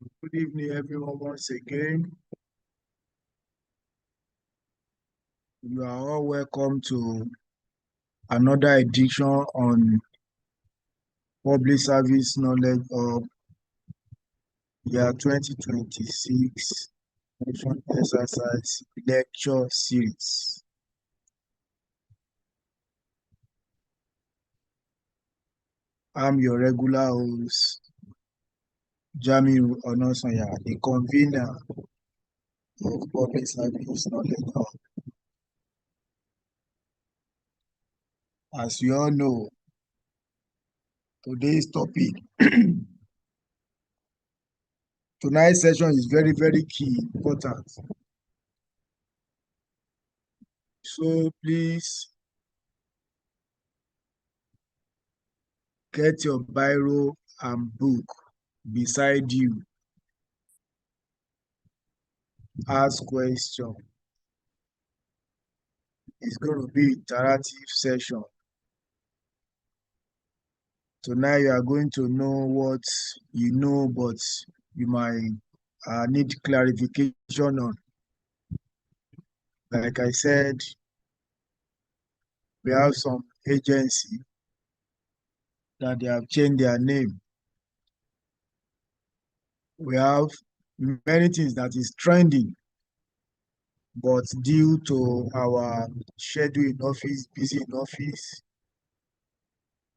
Good evening, everyone, once again. You are all welcome to another edition on Public Service Knowledge of year 2026 Motion Exercise Lecture Series. I'm your regular host, Jamiu Onosanya, the convener of Public Service Knowledge Hub. As you all know, today's topic, tonight's session is very, very key, important. So please get your biro and book beside you. Ask question. It's going to be interactive session. Tonight you are going to know what you know, but you might need clarification on. Like I said, we have some agency that they have changed their name. We have many things that is trending, but due to our schedule in office, busy in office,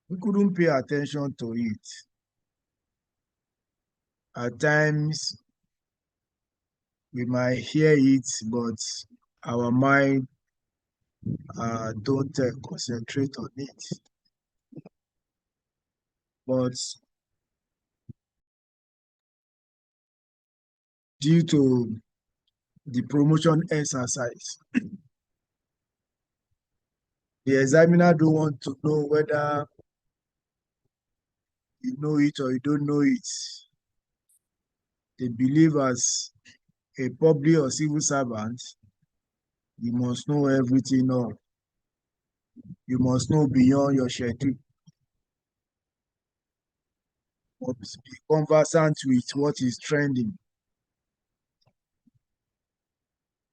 we couldn't pay attention to it. At times, we might hear it, but our mind don't concentrate on it. But due to the promotion exercise, the examiner don't want to know whether you know it or you don't know it. They believe as a public or civil servant, you must know everything all. You must know beyond your schedule. Must be conversant with what is trending.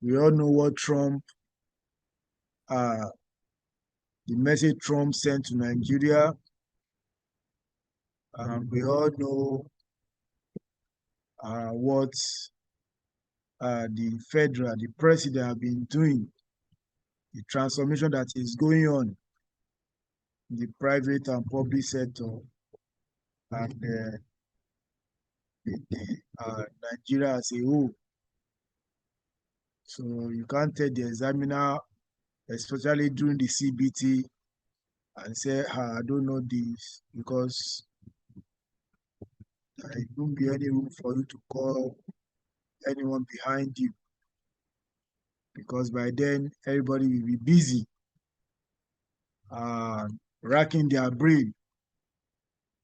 We all know what the message Trump sent to Nigeria. We all know what the president have been doing, the transformation that is going on in the private and public sector, and Nigeria as a whole. So you can't tell the examiner, especially during the CBT, and say, I don't know this, because there won't be any room for you to call anyone behind you, because by then everybody will be busy racking their brain.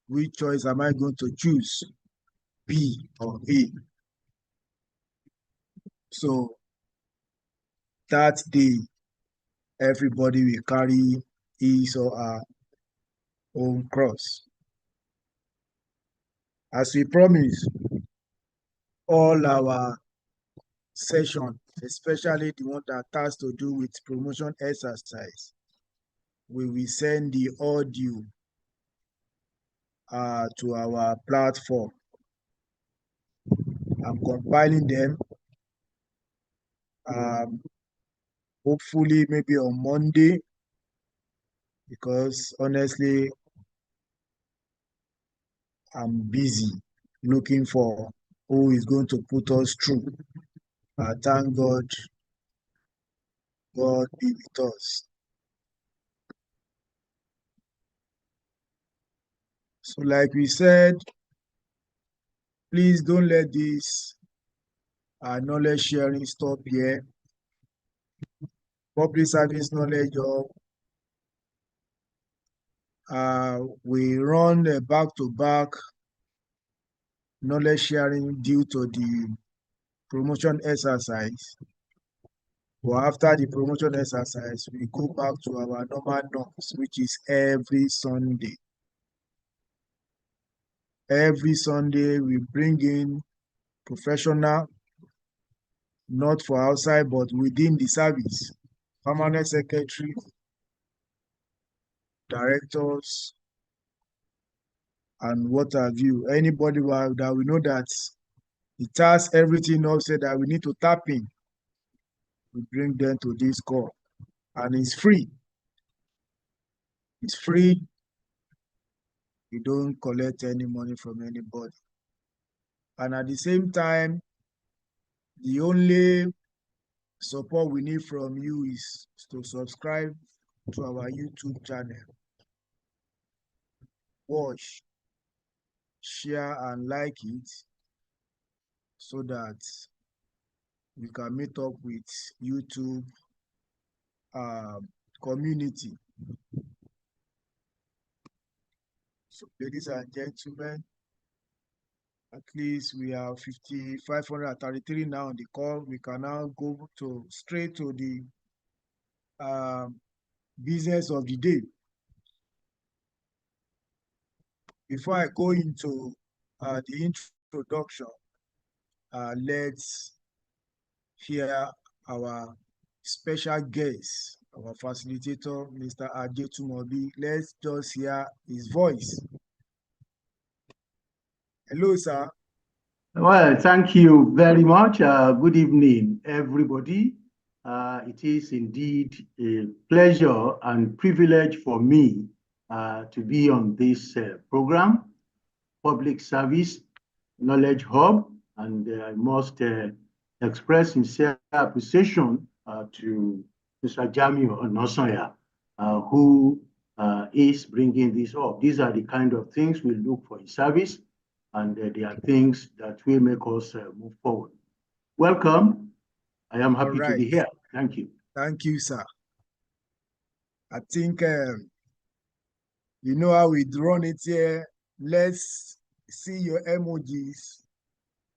Which choice am I going to choose, B or A? So that day, everybody will carry his or her own cross. As we promised, all our sessions, especially the one that has to do with promotion exercise, we will send the audio to our platform. I'm compiling them. Hopefully maybe on Monday, because honestly, I'm busy looking for who is going to put us through. Thank God, God be with us. So like we said, please don't let this knowledge sharing stop here. Public service knowledge we run back-to-back knowledge sharing due to the promotion exercise. But after the promotion exercise, we go back to our normal norms, which is every Sunday. Every Sunday, we bring in professional, not for outside, but within the service, permanent secretary, directors, and what have you. Anybody that we know that it has everything up said that we need to tap in, we bring them to this call. And it's free. It's free. You don't collect any money from anybody. And at the same time, the only support we need from you is to subscribe to our YouTube channel. Watch, share, and like it so that we can meet up with YouTube community. So, ladies and gentlemen, at least we are 533 now on the call. We can now go straight to the business of the day. Before I go into the introduction, let's hear our special guest, our facilitator, Mr. Ajetumobi. Let's just hear his voice. Hello, sir. Well, thank you very much. Good evening, everybody. It is indeed a pleasure and privilege for me to be on this program, Public Service Knowledge Hub, and I must express sincere appreciation to Mr. Jamiu Onosanya, who is bringing this up. These are the kind of things we look for in service, and they are things that will make us move forward. Welcome. I am happy to be here. Thank you. Thank you, sir. I think you know how we run it here. Let's see your emojis,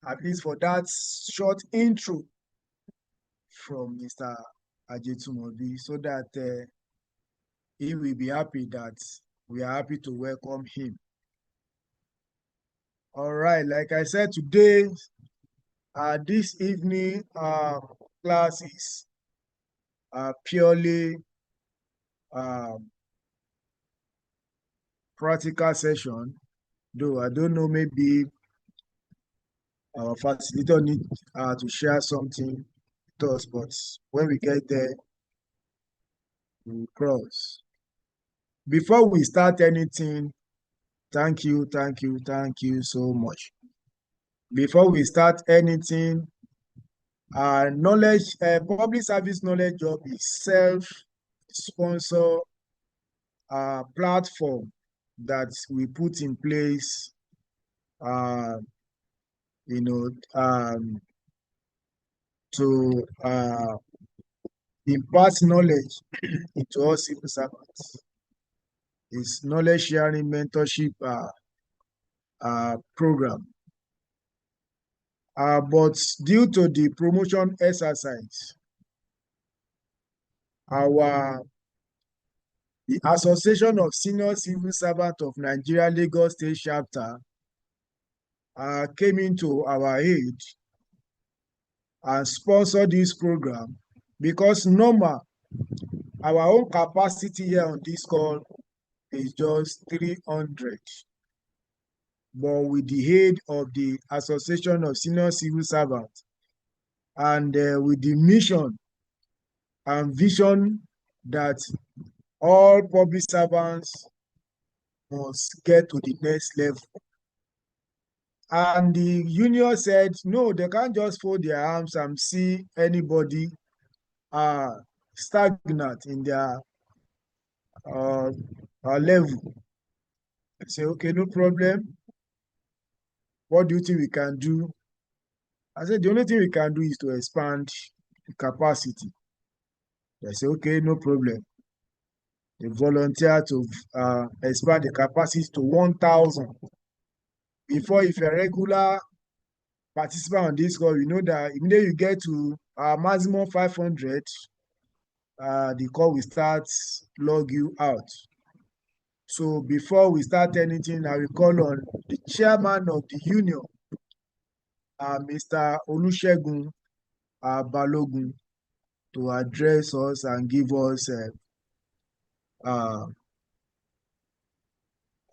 at least for that short intro from Mr. Ajetumobi, so that he will be happy that we are happy to welcome him. All right, like I said, today, this evening, class is purely practical session, though I don't know, maybe our facilitator need to share something with us, but when we get there, we'll cross. Before we start anything, thank you so much. Before we start anything, knowledge, public service knowledge hub is self-sponsor platform that we put in place, to impart knowledge into all civil servants. It's knowledge sharing mentorship program. But due to the promotion exercise, the Association of Senior Civil Servants of Nigeria Lagos State Chapter came into our aid and sponsored this program, because normal, our own capacity here on this call is just 300. But with the aid of the Association of Senior Civil Servants and with the mission and vision that all public servants must get to the next level. And the union said, no, they can't just fold their arms and see anybody stagnant in their level. I say, okay, no problem. What do you think we can do? I said, the only thing we can do is to expand the capacity. They say, okay, no problem. They volunteer to expand the capacity to 1,000. Before, if you're a regular participant on this call, you know that immediately you get to maximum 500, the call will start log you out. So before we start anything, I will call on the chairman of the union Mr. Olusegun Balogun to address us and give us uh,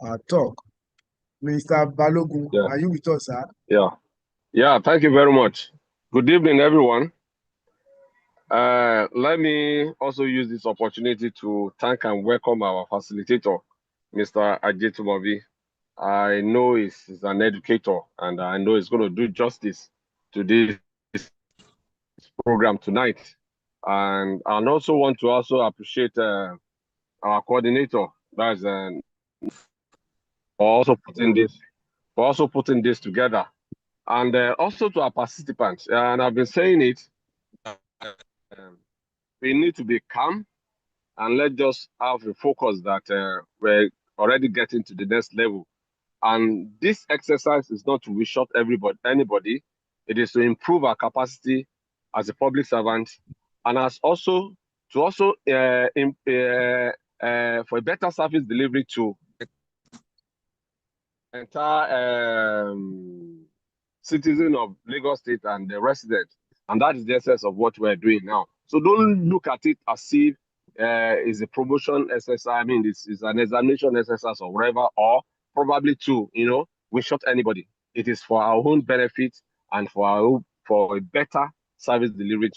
a talk. Mr. Balogun, Yeah, are you with us, sir? yeah. Thank you very much. Good evening, everyone. Let me also use this opportunity to thank and welcome our facilitator, Mr. Ajetumobi. I know he's an educator, and I know he's going to do justice to this program tonight. And I also want to also appreciate our coordinator, that's for also putting this together, and also to our participants. And I've been saying it. Um, we need to be calm and let's just have a focus that we're already getting to the next level. And this exercise is not to wish out anybody. It is to improve our capacity as a public servant, and as also to also for a better service delivery to entire citizen of Lagos State and the residents. And that is the essence of what we're doing now. So don't look at it as if it's a promotion exercise. I mean, this is an examination exercise or whatever, or probably to, we shot anybody. It is for our own benefit and for a better service delivery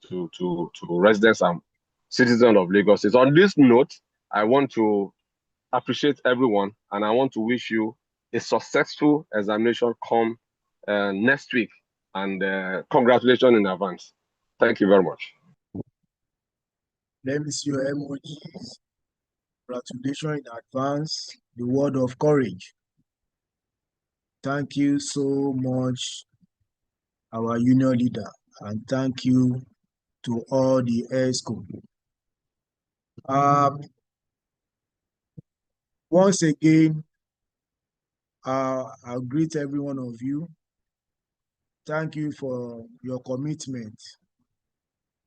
to residents and citizens of Lagos State. On this note, I want to appreciate everyone, and I want to wish you a successful examination come next week. And congratulations in advance. Thank you very much. Let me see your emojis. Congratulations in advance. The word of courage. Thank you so much, our union leader, and thank you to all the ESCO. Once again, I'll greet every one of you. Thank you for your commitment.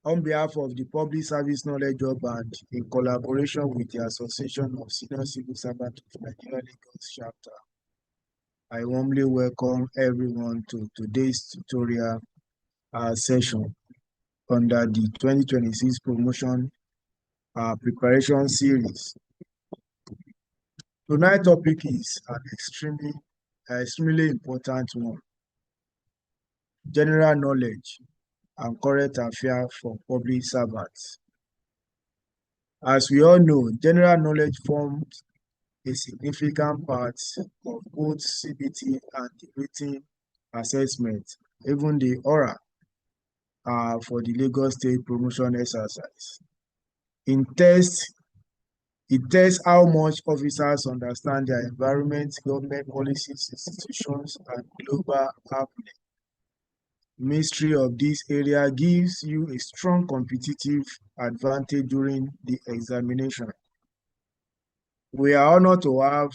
On behalf of the Public Service Knowledge Hub and in collaboration with the Association of Senior Civil Servants of Nigeria Lagos Chapter, I warmly welcome everyone to today's tutorial session under the 2026 promotion preparation series. Tonight's topic is an extremely important one: general knowledge and current affairs for public servants. As we all know, general knowledge forms a significant part of both CBT and the written assessment, even the oral for the Lagos State promotion exercise. It tests how much officers understand their environment, government policies, institutions, and global happenings. Mystery of this area gives you a strong competitive advantage during the examination. We are honored to have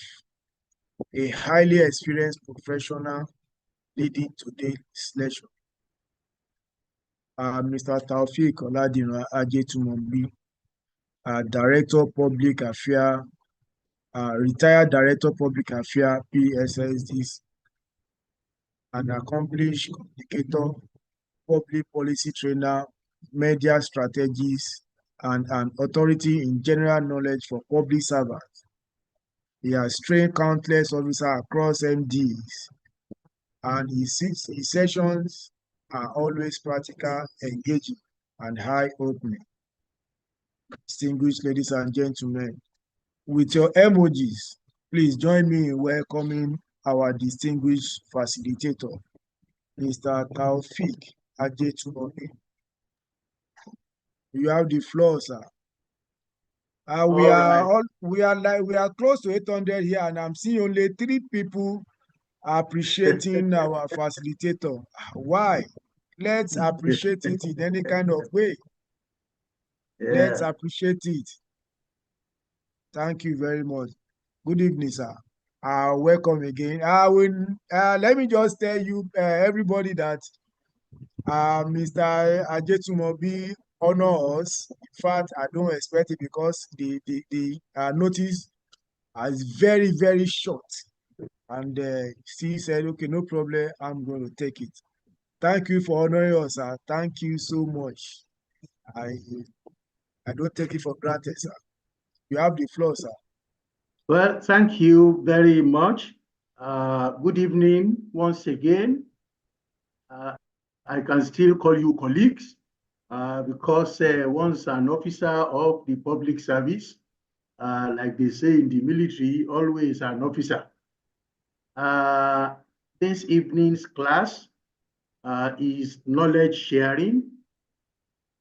a highly experienced professional leading today's lecture, Mr. Taofeek Oladiran Ajetumobi, Director Public Affairs, retired Director Public Affairs, PSSDs, an accomplished communicator, public policy trainer, media strategist, and an authority in general knowledge for public servants. He has trained countless officers across MDs, and his sessions are always practical, engaging, and eye-opening. Distinguished ladies and gentlemen, with your emojis, please join me in welcoming our distinguished facilitator, Mr. Taofeek Ajetumobi. You have the floor, sir. We are close to 800 here, and I'm seeing only 3 people appreciating our facilitator. Why? Let's appreciate it in any kind of way. Yeah. Let's appreciate it. Thank you very much. Good evening, sir. Welcome again. Let me just tell you, everybody, that Mr. Ajetumobi honor us. In fact, I don't expect it because the notice is very short, and he said, okay, no problem, I'm going to take it. Thank you for honoring us, sir. Thank you so much. I I don't take it for granted, sir. You have the floor, sir. Well, thank you very much. Good evening once again. Uh, I can still call you colleagues because once an officer of the public service, like they say in the military, always an officer. Uh, this evening's class is knowledge sharing.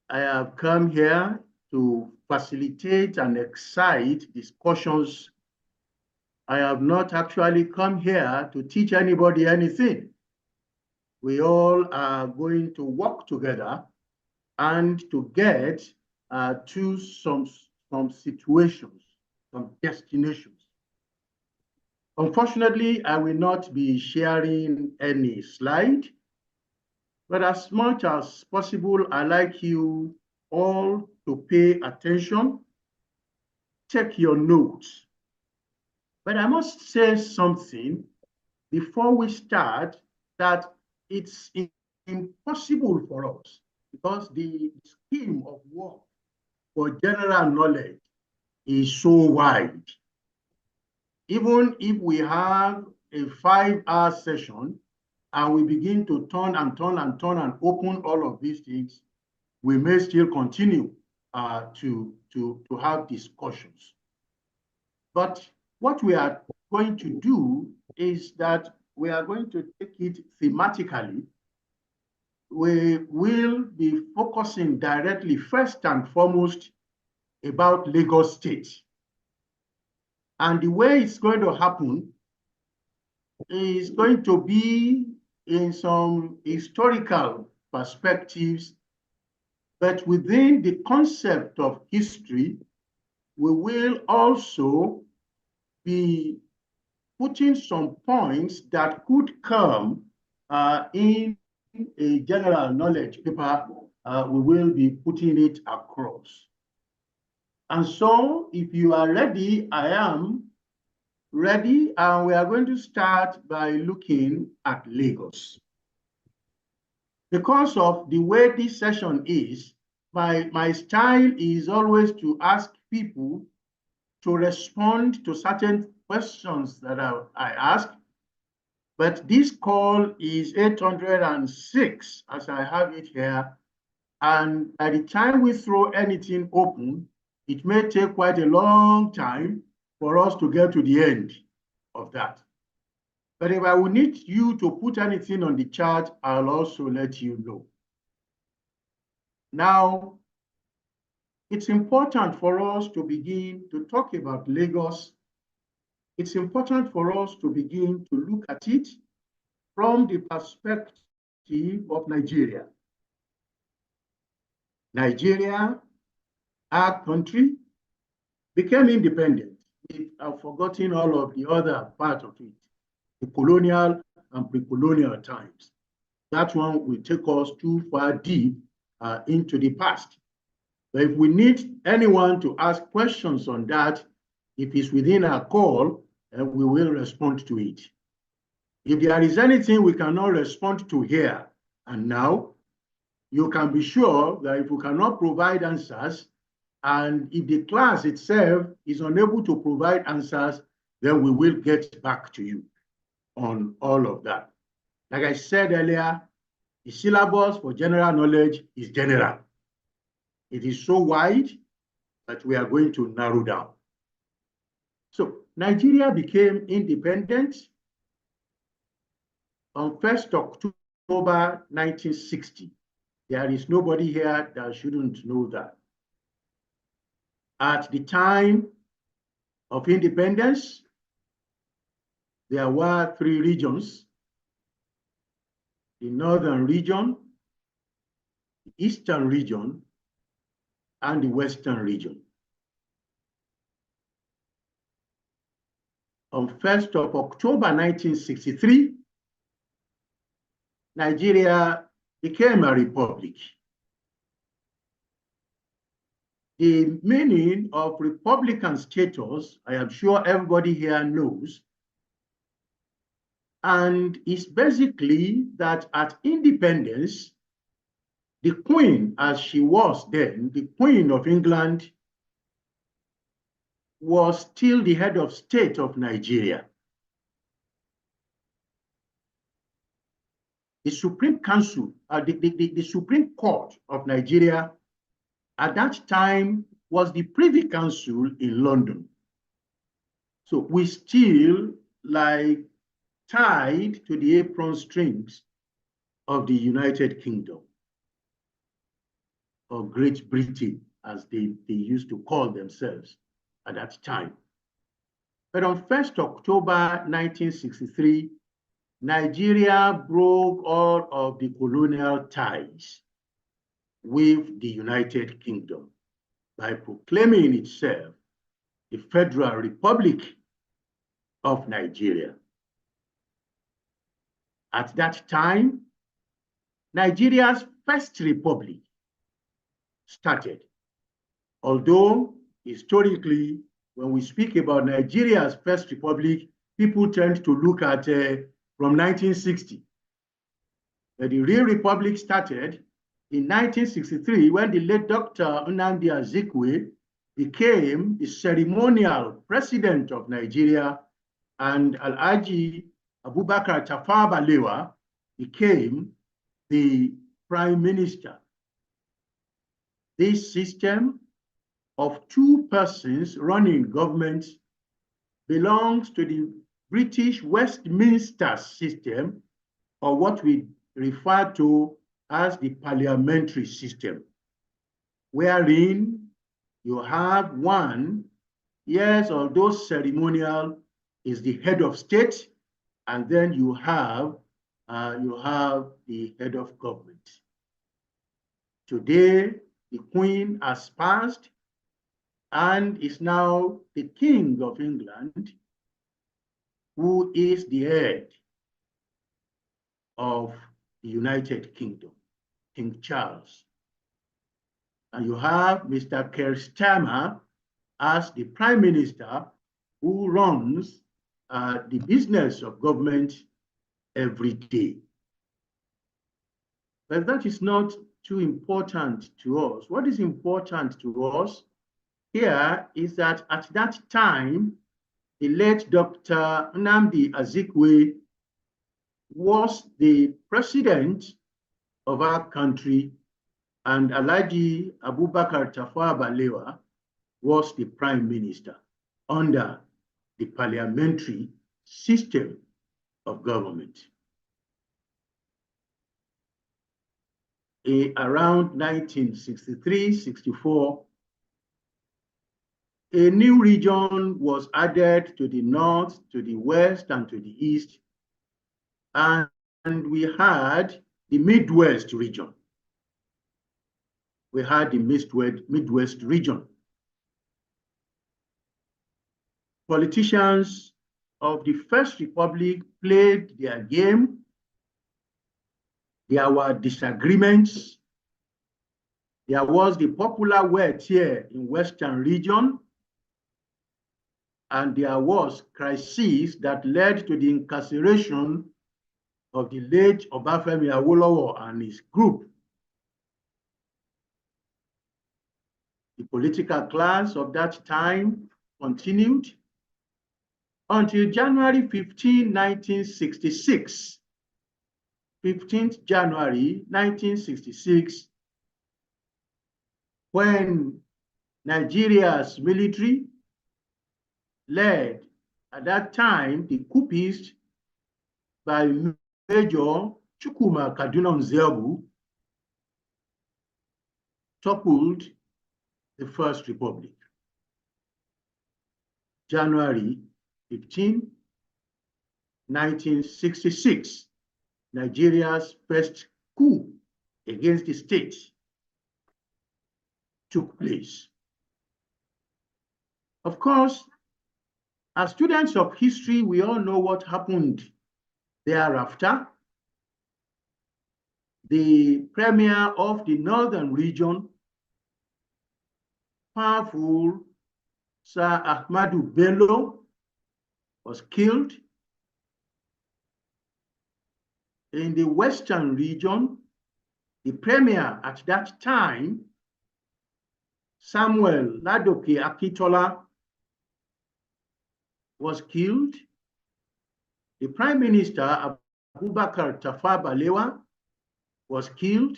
I have come here to facilitate and excite discussions. I have not actually come here to teach anybody anything. We all are going to work together and to get to some situations, some destinations. Unfortunately, I will not be sharing any slide, but as much as possible, I like you all to pay attention, take your notes. But I must say something before we start that it's impossible for us because the scheme of work for general knowledge is so wide. Even if we have a 5-hour session and we begin to turn and turn and turn and open all of these things, we may still continue to have discussions. But what we are going to do is that we are going to take it thematically. We will be focusing directly, first and foremost, about Lagos State. And the way it's going to happen is going to be in some historical perspectives, but within the concept of history, we will also be putting some points that could come in a general knowledge paper. We will be putting it across. And so if you are ready, I am ready, and we are going to start by looking at Lagos. Because of the way this session is, my style is always to ask people to respond to certain questions that I ask. But this call is 806, as I have it here. And by the time we throw anything open, it may take quite a long time for us to get to the end of that. But if I will need you to put anything on the chat, I'll also let you know. Now, it's important for us to begin to talk about Lagos. It's important for us to begin to look at it from the perspective of Nigeria. Nigeria, our country, became independent. We have forgotten all of the other part of it, the colonial and pre-colonial times. That one will take us too far deep into the past. But if we need anyone to ask questions on that, if it's within our call, we will respond to it. If there is anything we cannot respond to here and now, you can be sure that if we cannot provide answers, and if the class itself is unable to provide answers, then we will get back to you on all of that. Like I said earlier, the syllabus for general knowledge is general. It is so wide that we are going to narrow down. So Nigeria became independent on 1st October 1960. There is nobody here that shouldn't know that. At the time of independence, there were 3 regions: the northern region, the eastern region, and the western region. On 1st of October 1963, Nigeria became a republic. The meaning of republican status, I am sure everybody here knows, And it's basically that at independence, the Queen, as she was then, the Queen of England, was still the head of state of Nigeria. The Supreme Council, the Supreme Court of Nigeria at that time was the Privy Council in London. So we still like tied to the apron strings of the United Kingdom, or Great Britain, as they used to call themselves at that time. But on 1st October 1963, Nigeria broke all of the colonial ties with the United Kingdom by proclaiming itself the Federal Republic of Nigeria. At that time, Nigeria's first republic started. Although historically, when we speak about Nigeria's first republic, people tend to look at from 1960. But the real republic started in 1963 when the late Dr. Nnamdi Azikiwe became the ceremonial president of Nigeria, and Alhaji Abubakar Tafawa Balewa became the prime minister. This system of two persons running government belongs to the British Westminster system, or what we refer to as the parliamentary system, wherein you have one, yes, although ceremonial, is the head of state, and then you have the head of government. Today, the Queen has passed and is now the King of England, who is the head of the United Kingdom, King Charles. And you have Mr. Keir Starmer as the Prime Minister, who runs the business of government every day. But that is not too important to us. What is important to us here is that at that time, the late Dr. Nnamdi Azikiwe was the president of our country, and Alhaji Abubakar Tafawa Balewa was the prime minister under the parliamentary system of government. Around 1963-64, a new region was added to the north, to the west, and to the east, and we had the Midwest region. We had the Midwest region. Politicians of the First Republic played their game. There were disagreements. There was the popular word here in Western region, and there was crisis that led to the incarceration of the late Obafemi Awolowo and his group. The political class of that time continued until January 15, 1966. 15th January 1966, when Nigeria's military, led at that time the coupists by Major Chukwuma Kaduna Nzeogwu, toppled the First Republic. January 15, 1966, Nigeria's first coup against the state took place. Of course, as students of history, we all know what happened thereafter. The premier of the northern region, powerful Sir Ahmadu Bello, was killed. in the Western region, the premier at that time, Samuel Ladoke Akintola, was killed. The Prime Minister, Abubakar Tafawa Balewa, was killed.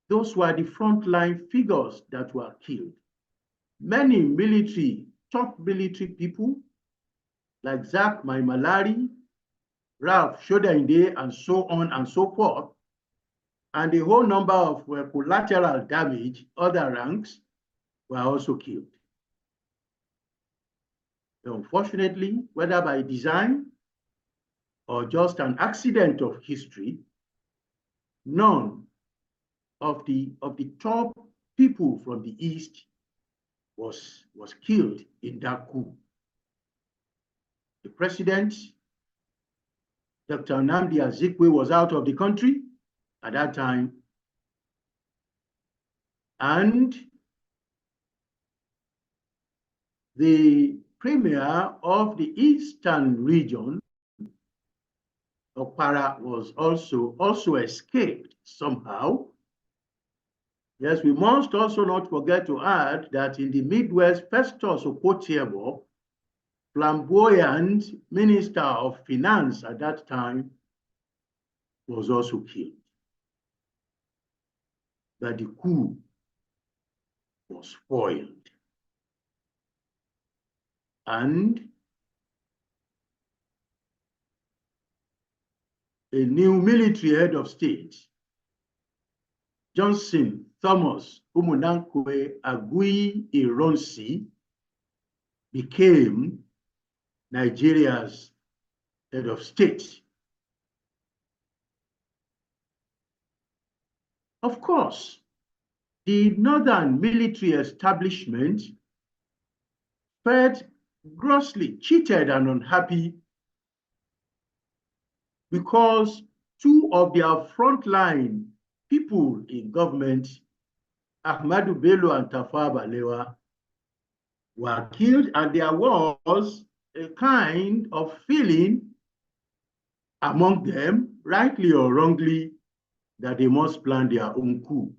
Those were the frontline figures that were killed. Many top military people, like Zak Maimalari, Ralph Shodainde, and so on and so forth, and a whole number of collateral damage, other ranks, were also killed. Unfortunately, whether by design or just an accident of history, none of the top people from the East was killed in that coup. The president, Dr. Nnamdi Azikiwe, was out of the country at that time, and the premier of the Eastern region, Okpara, was also escaped somehow. Yes, we must also not forget to add that in the Midwest, Festus Okotiebo, flamboyant Minister of Finance at that time, was also killed. That the coup was foiled. And a new military head of state, Johnson Thomas Umunankwe Agui Ironsi, became Nigeria's head of state. Of course, the northern military establishment felt grossly cheated and unhappy because two of their frontline people in government, Ahmadu Bello and Tafawa Balewa, were killed, and there was a kind of feeling among them, rightly or wrongly, that they must plan their own coup.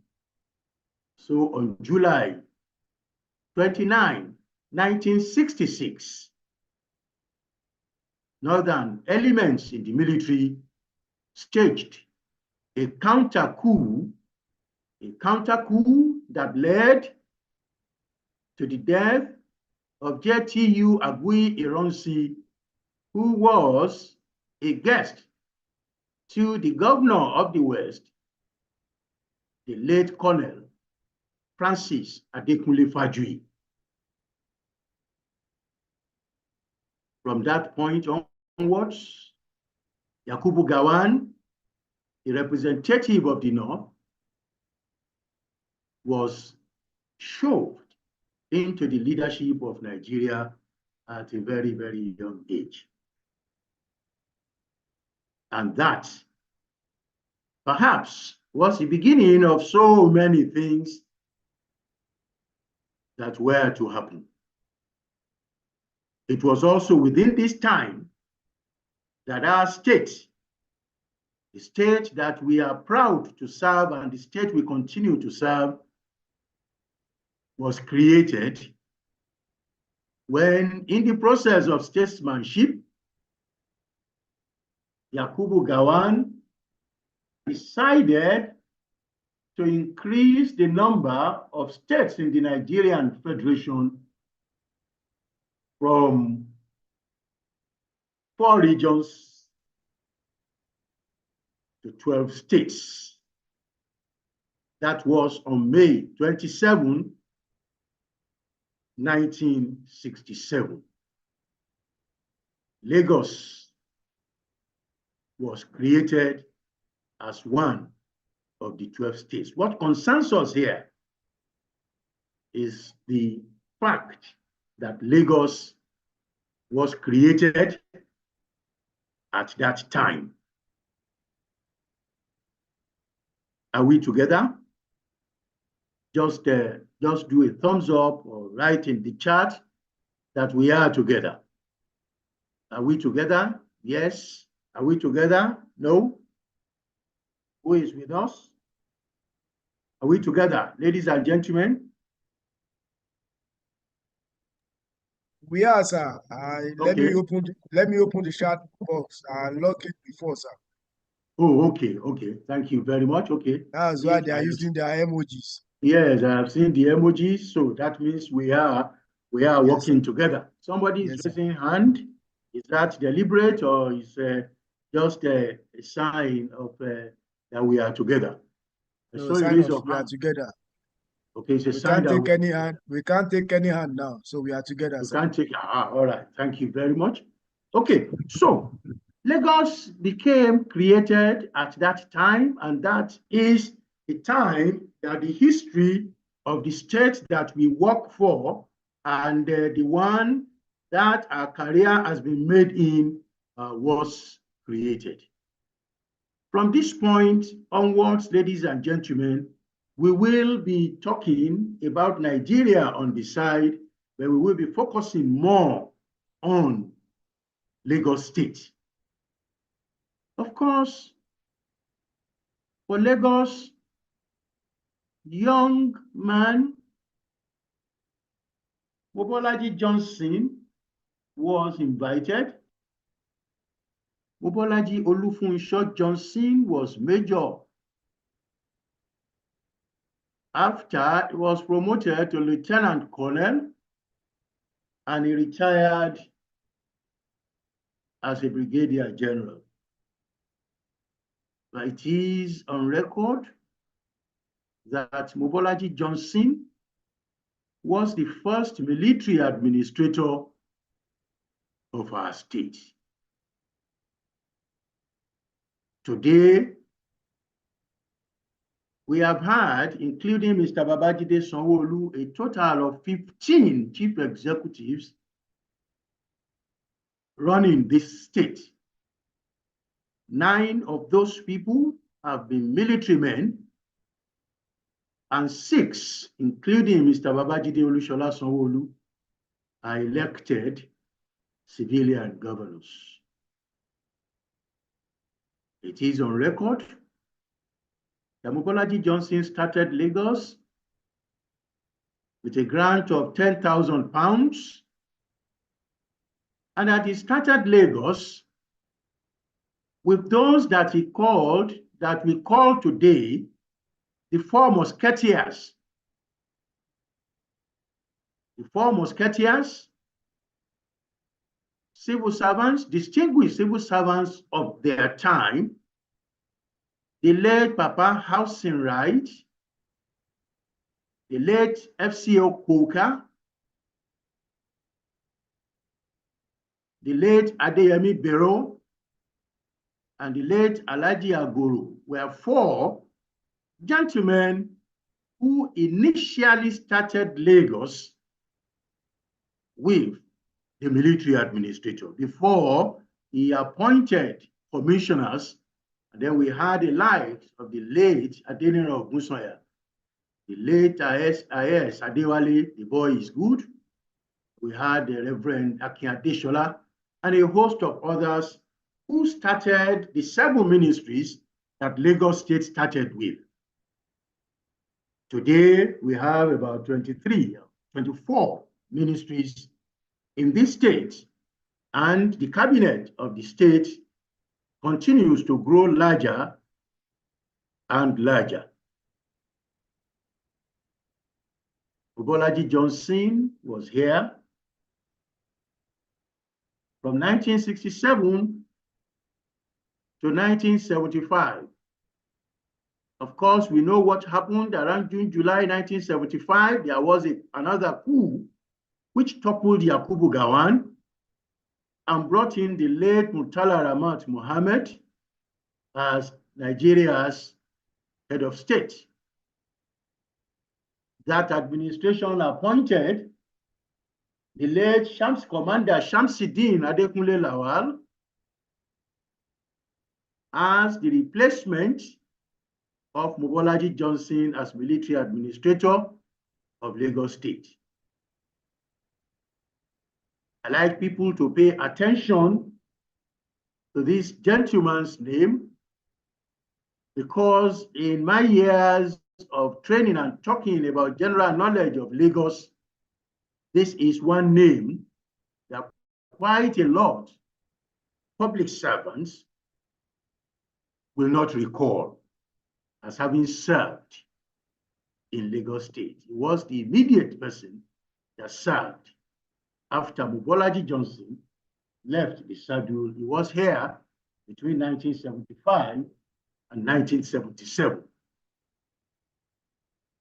So on July 29, 1966, northern elements in the military staged a counter coup that led to the death of JTU Agui Ironsi, who was a guest to the governor of the West, the late Colonel Francis Adekunle Fajui. From that point onwards, Yakubu Gowon, the representative of the North, was shoved into the leadership of Nigeria at a very, very young age. And that perhaps was the beginning of so many things that were to happen. It was also within this time that our state, the state that we are proud to serve and the state we continue to serve, was created, when in the process of statesmanship, Yakubu Gowon decided to increase the number of states in the Nigerian Federation from 4 regions to 12 states. That was on May 27, 1967. Lagos was created as one of the 12 states. What concerns us here is the fact that Lagos was created at that time. Are we together? Just do a thumbs up or write in the chat that we are together. Are we together? Yes Are we together? No. Who is with us? Are we together, ladies and gentlemen? We are, sir. Okay. Let me open the chat box. I log it before, sir. Oh, okay, okay. Thank you very much. Okay. That's why they are using their emojis. Yes, I have seen the emojis, so that means we are Yes, working sir. together. Somebody is Yes, sir. raising hand. Is that deliberate or is just a sign of that we are together? I No saw a sign raise of of we are hand. together. Okay, it's a We sign can't that take any hand. We can't take any hand now. So we are together, we sir. can't take. All right. Thank you very much. Okay, so Lagos became created at that time, and that is the time that the history of the state that we work for and the one that our career has been made in was created. From this point onwards, ladies and gentlemen, we will be talking about Nigeria on the side, where we will be focusing more on Lagos State. Of course, for Lagos, young man Mobolaji Johnson was invited. Mobolaji Olufunso Johnson was major. After, he was promoted to lieutenant colonel, and he retired as a brigadier general. But it is on record that Mobolaji Johnson was the first military administrator of our state. Today, we have had, including Mr. Babajide Sanwo-Olu, a total of 15 chief executives running this state. 9 of those people have been military men, and 6, including Mr. Babajide Olushola Sanwo-Olu, are elected civilian governors. It is on record that Mobolaji Johnson started Lagos with a grant of £10,000, and that he started Lagos with those that we call today the Four Musketeers. The Four Musketeers, civil servants, distinguished civil servants of their time. The late Papa Housing Right, the late FCO Koka, the late Adeyemi Bero, and the late Alhaji Agoro were 4 gentlemen who initially started Lagos with the military administrator before he appointed commissioners. And then we had the light of the late Adeniro Ogunsoya, the late IS Adewale, the boy is good. We had the Reverend Akin Adeshola, and a host of others who started the 7 ministries that Lagos State started with. Today, we have about 24 ministries in this state, and the cabinet of the state continues to grow larger and larger. Mobolaji Johnson was here from 1967 to 1975. Of course, we know what happened around June, July 1975. There was another coup which toppled Yakubu Gowon and brought in the late Murtala Ramat Mohammed as Nigeria's head of state. That administration appointed the late Commander Shamsuddin Adekunle Lawal as the replacement of Mobolaji Johnson as military administrator of Lagos State. I like people to pay attention to this gentleman's name, because in my years of training and talking about general knowledge of Lagos, this is one name that quite a lot public servants will not recall as having served in Lagos State. He was the immediate person that served after Mobolaji Johnson left the saddle. He was here between 1975 and 1977.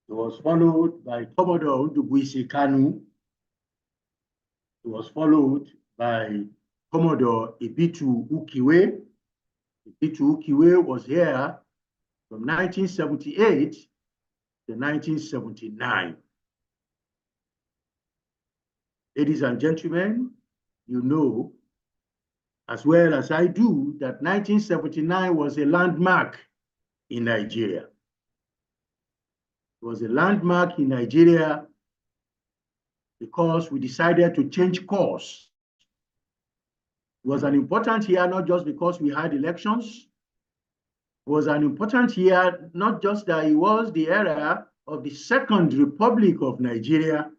He was followed by Commodore Ndubuisi Kanu. He was followed by Commodore Ibitu Ukiwe. Ibitu Ukiwe was here from 1978 to 1979. Ladies and gentlemen, you know as well as I do that 1979 was a landmark in Nigeria. It was a landmark in Nigeria because we decided to change course. It was an important year, not just because we had elections. It was an important year, not just that it was the era of the Second Republic of Nigeria,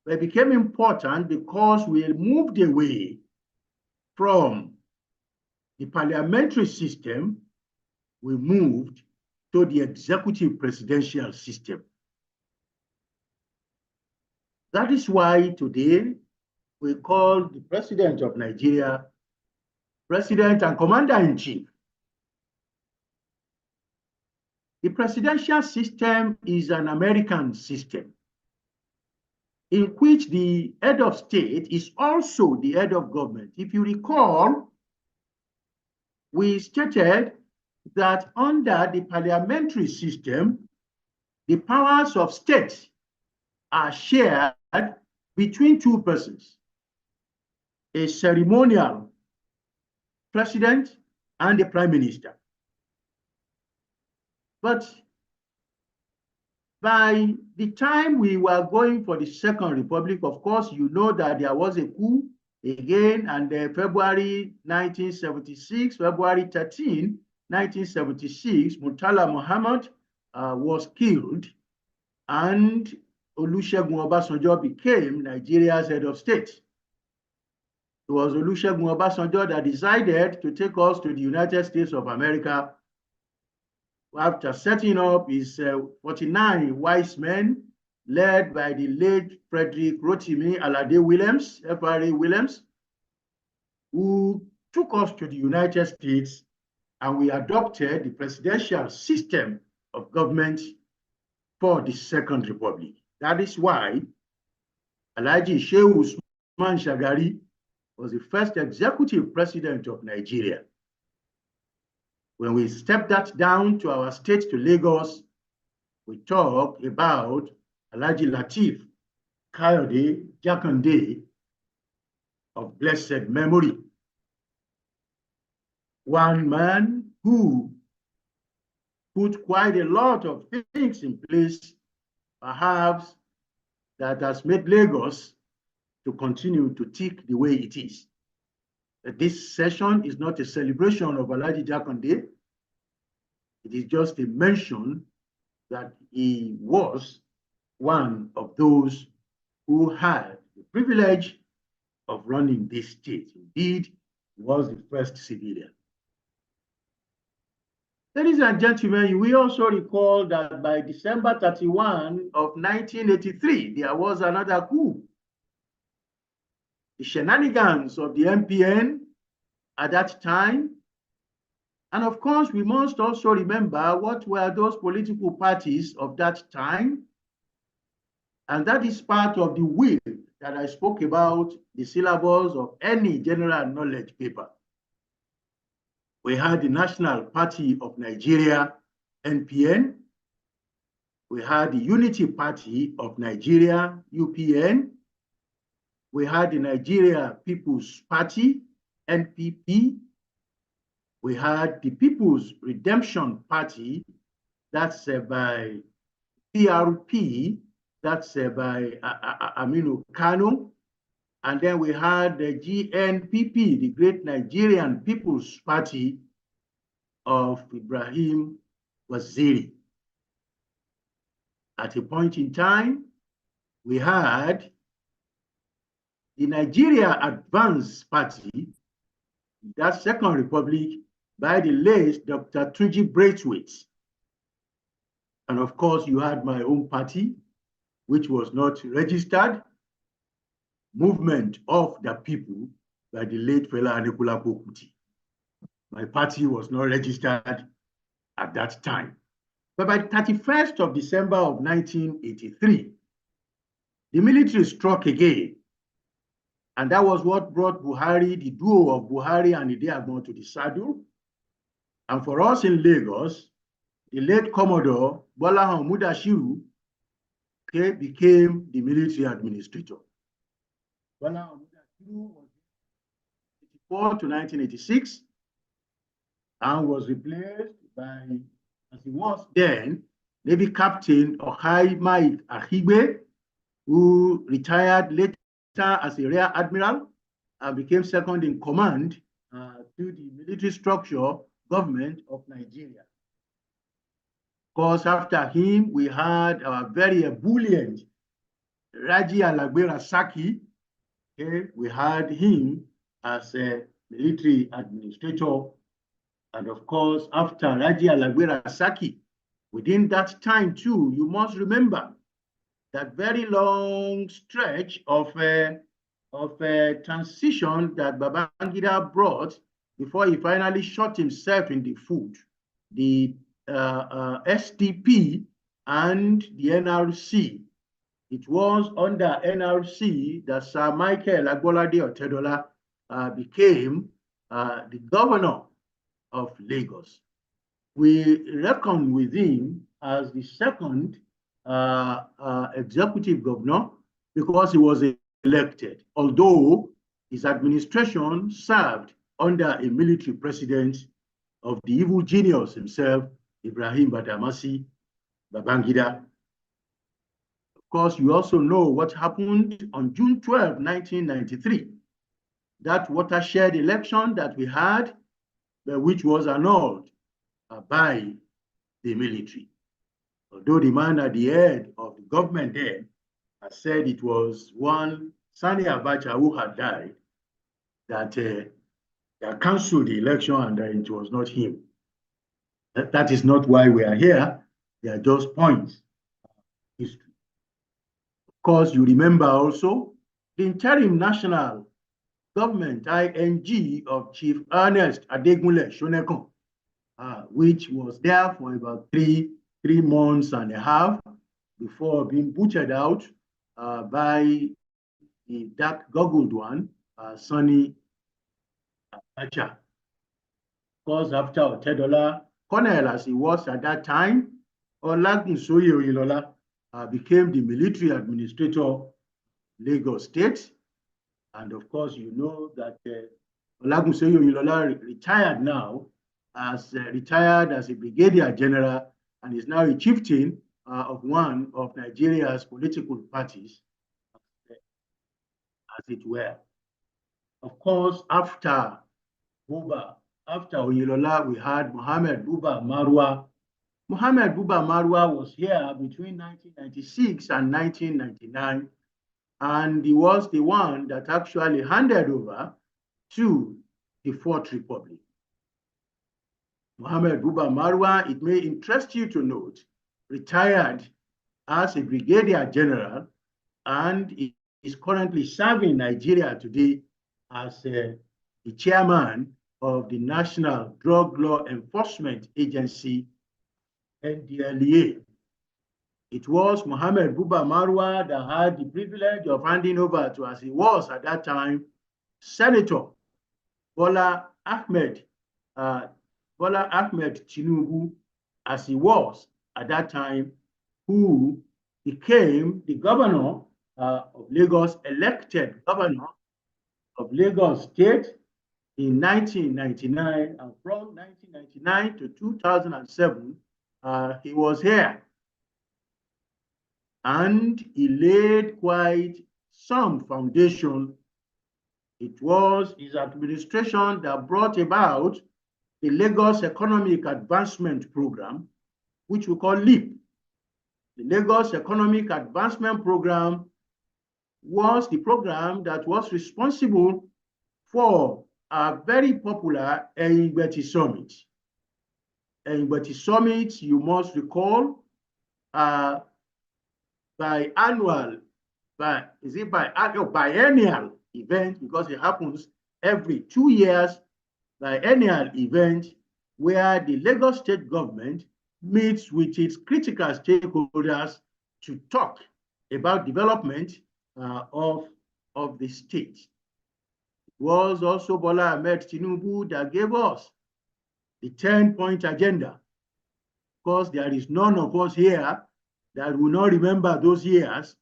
but it became important because we moved away from the parliamentary system. We moved to the executive presidential system. That is why today we call the president of Nigeria president and commander-in-chief. The presidential system is an American system in which the head of state is also the head of government. If you recall, we stated that under the parliamentary system, the powers of states are shared between two persons, a ceremonial president and a prime minister. But by the time we were going for the Second Republic, of course, you know that there was a coup again, and February 1976, February 13, 1976, Murtala Muhammad was killed, and Olusegun Obasanjo became Nigeria's head of state. It was Olusegun Obasanjo that decided to take us to the United States of America after setting up his 49 wise men, led by the late Frederick Rotimi Alade Williams, FRA Williams, who took us to the United States, and we adopted the presidential system of government for the Second Republic. That is why Alhaji Shehu Usman Shagari was the first executive president of Nigeria. When we step that down to our state, to Lagos, we talk about Alhaji Lateef Kayode Jakande of blessed memory. One man who put quite a lot of things in place, perhaps, that has made Lagos to continue to tick the way it is. This session is not a celebration of Alhaji Jakande. It is just a mention that he was one of those who had the privilege of running this state. Indeed, he was the first civilian. Ladies and gentlemen, we also recall that by December 31 of 1983, there was another coup. The shenanigans of the MPN at that time. And of course, we must also remember what were those political parties of that time. And that is part of the will that I spoke about, the syllables of any general knowledge paper. We had the National Party of Nigeria, NPN. We had the Unity Party of Nigeria, UPN. We had the Nigeria People's Party, NPP. We had the People's Redemption Party, that's by PRP, that's by Aminu Kano. And then we had the GNPP, the Great Nigerian People's Party of Ibrahim Waziri. At a point in time, we had the Nigeria Advance Party, that Second Republic, by the late Dr. Tunji Braithwaite. And of course, you had my own party, which was not registered, Movement of the People, by the late Fela Anikulapo Kuti. My party was not registered at that time. But by the 31st of December of 1983, the military struck again. And that was what brought Buhari, the duo of Buhari and Ide Agbon, to the saddle. And for us in Lagos, the late Commodore Bola Mudashiru became the military administrator. Bola Mudashiru was 1984 to 1986 and was replaced by, as he was then, Navy Captain Ohai Mike Ahigbe, who retired later as a Rear Admiral and became second in command to the military structure government of Nigeria. Of course, after him, we had our very ebullient Raji Alagbera Saki. Okay, we had him as a military administrator. And of course, after Raji Alagbera Saki, within that time too, you must remember that very long stretch of transition that Babangida brought before he finally shot himself in the foot. The SDP and the NRC. It was under NRC that Sir Michael Agbolade Otedola became the governor of Lagos. We reckon with him as the second executive governor because he was elected, although his administration served under a military president of the evil genius himself, Ibrahim Badamasi Babangida. Of course, you also know what happened on June 12, 1993, that watershed election that we had, which was annulled by the military. Although the man at the head of the government then had said it was one Sani Abacha who had died, that they cancelled the election and it was not him. That is not why we are here. They are just points of history. Of course, you remember also the interim national government, ING, of Chief Ernest Adegunle Shonekon, which was there for about three months and a half before being butchered out by the dark-goggled one, Sani Abacha. Of course, after Otedola, Colonel as he was at that time, Olagunsoye Oyelola became the military administrator of Lagos State. And of course, you know that Olagunsoye Oyelola retired now, retired as a brigadier general and is now a chieftain of one of Nigeria's political parties, as it were. Of course, after Oyelola, we had Mohammed Buba Marwa. Mohammed Buba Marwa was here between 1996 and 1999, and he was the one that actually handed over to the Fourth Republic. Mohammed Buba Marwa, it may interest you to note, retired as a brigadier general and is currently serving Nigeria today as the chairman of the National Drug Law Enforcement Agency, NDLEA. It was Mohammed Buba Marwa that had the privilege of handing over to, as he was at that time, Senator Bola Ahmed Tinubu, as he was at that time, who became the governor of Lagos, elected governor of Lagos State in 1999, and from 1999 to 2007, he was here. And he laid quite some foundation It was his administration that brought about the Lagos Economic Advancement Program, which we call LEAP. The Lagos Economic Advancement Program was the program that was responsible for a very popular Eyigbeti Summit. Eyigbeti Summit, you must recall, biennial event, because it happens every 2 years, biennial event where the Lagos state government meets with its critical stakeholders to talk about development of the state. It was also Bola Ahmed Tinubu that gave us the 10-point agenda. Of course, there is none of us here that will not remember those years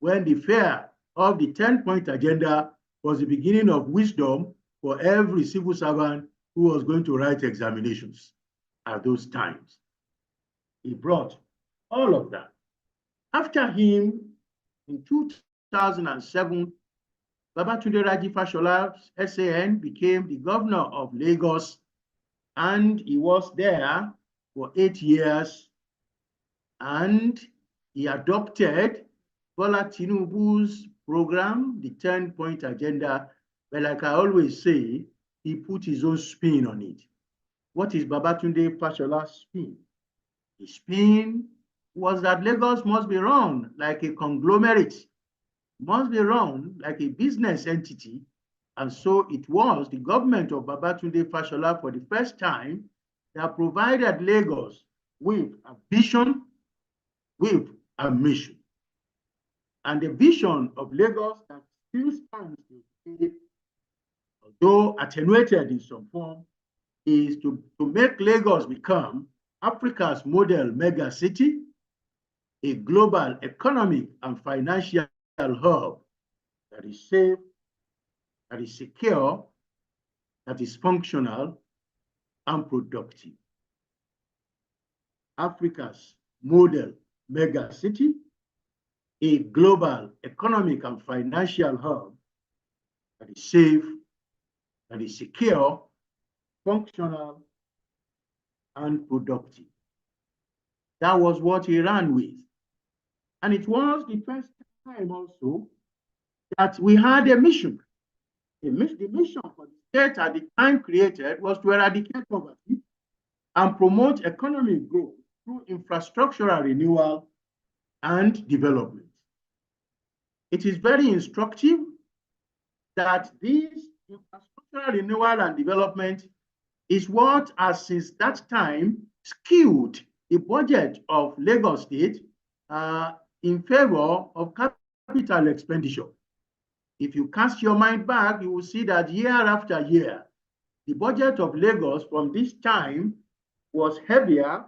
when the fear of the 10-point agenda was the beginning of wisdom for every civil servant who was going to write examinations at those times. He brought all of that. After him, in 2007, Babatunde Raji Fashola's SAN became the governor of Lagos, and he was there for 8 years, and he adopted Bola Tinubu's program, the 10-point agenda, but like I always say, he put his own spin on it. What is Babatunde Fashola's spin? His spin was that Lagos must be run like a conglomerate, must be run like a business entity. And so it was the government of Babatunde Fashola for the first time that provided Lagos with a vision, with a mission. And the vision of Lagos that still stands today, although attenuated in some form, is to make Lagos become Africa's model mega city, a global economic and financial hub that is safe, that is secure, that is functional and productive. Africa's model mega city, a global economic and financial hub that is safe, that is secure, functional, and productive. That was what he ran with. And it was the first time also that we had a mission. The mission for the state at the time created was to eradicate poverty and promote economic growth through infrastructural renewal and development. It is very instructive that this infrastructural renewal and development is what has since that time skewed the budget of Lagos State in favor of capital expenditure. If you cast your mind back, you will see that year after year, the budget of Lagos from this time was heavier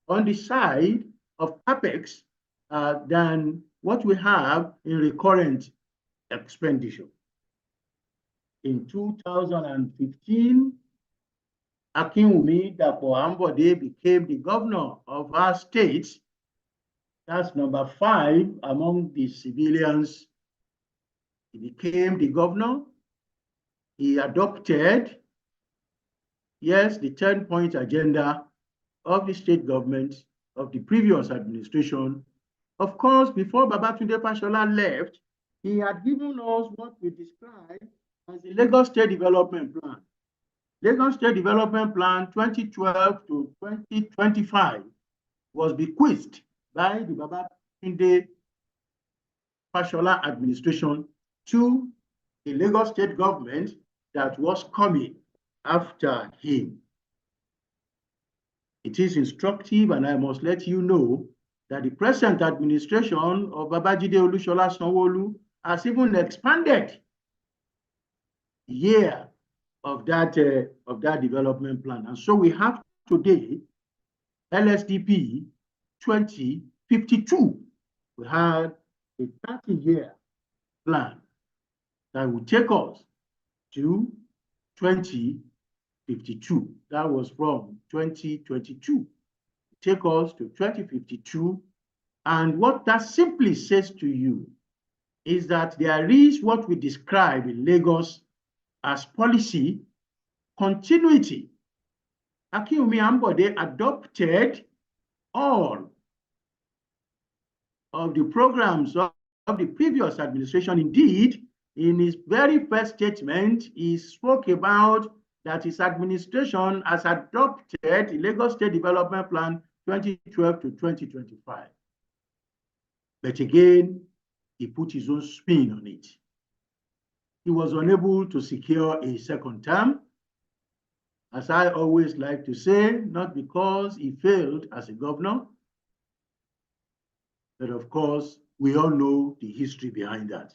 on the side of capex than what we have in recurrent expenditure. In 2015, Akinwumi Dapo Ambode became the governor of our state. That's number 5 among the civilians. He became the governor. He adopted, yes, the 10-point agenda of the state government of the previous administration. Of course, before Babatunde Fashola left, he had given us what we describe as the Lagos State Development Plan. Lagos State Development Plan 2012 to 2025 was bequeathed by the Babatunde Fashola administration to the Lagos State government that was coming after him. It is instructive, and I must let you know that the present administration of Babajide Olushola Sanwo-Olu has even expanded the year of that development plan. And so we have today LSDP 2052. We had a 30-year plan that will take us to 2052. That was from 2022. Take us to 2052. And what that simply says to you is that there is what we describe in Lagos as policy continuity. Akinwumi Ambode adopted all of the programs of the previous administration. Indeed, in his very first statement, he spoke about that his administration has adopted the Lagos State Development Plan 2012 to 2025. But again, he put his own spin on it. He was unable to secure a second term, as I always like to say, not because he failed as a governor, but of course, we all know the history behind that.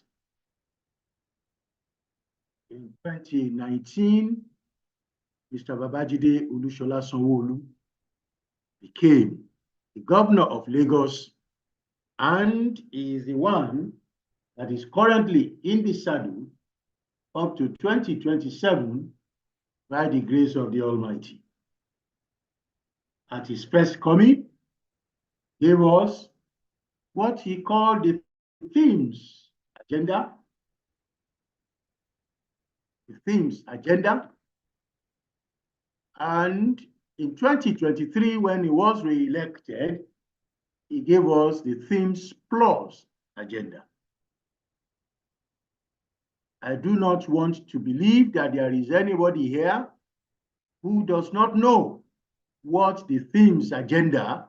In 2019, Mr. Babajide Olusola Sanwo-Olu became the governor of Lagos and is the one that is currently in the saddle up to 2027 by the grace of the Almighty. At his first coming, he was what he called the themes agenda. The themes agenda. And in 2023, when he was re-elected, he gave us the themes plus agenda. I do not want to believe that there is anybody here who does not know what the themes agenda,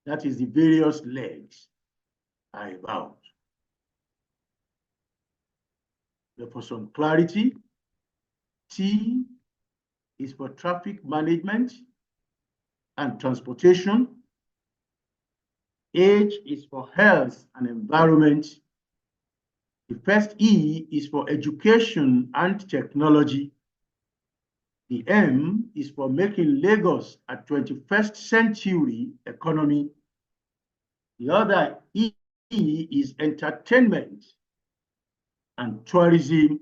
that is the various legs, are about. But for some clarity, T is for traffic management and transportation. H is for health and environment. The first E is for education and technology. The M is for making Lagos a 21st century economy. The other E is entertainment and tourism.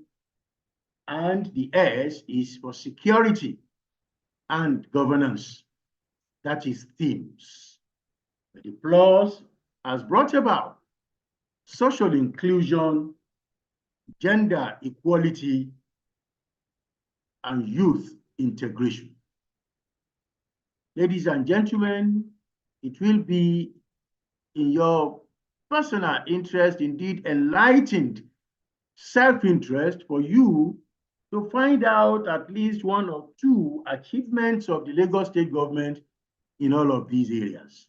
And the S is for security and governance. That is themes. The plus has brought about social inclusion, gender equality, and youth integration. Ladies and gentlemen, it will be in your personal interest, indeed enlightened self-interest, for you to find out at least one or two achievements of the Lagos State government in all of these areas.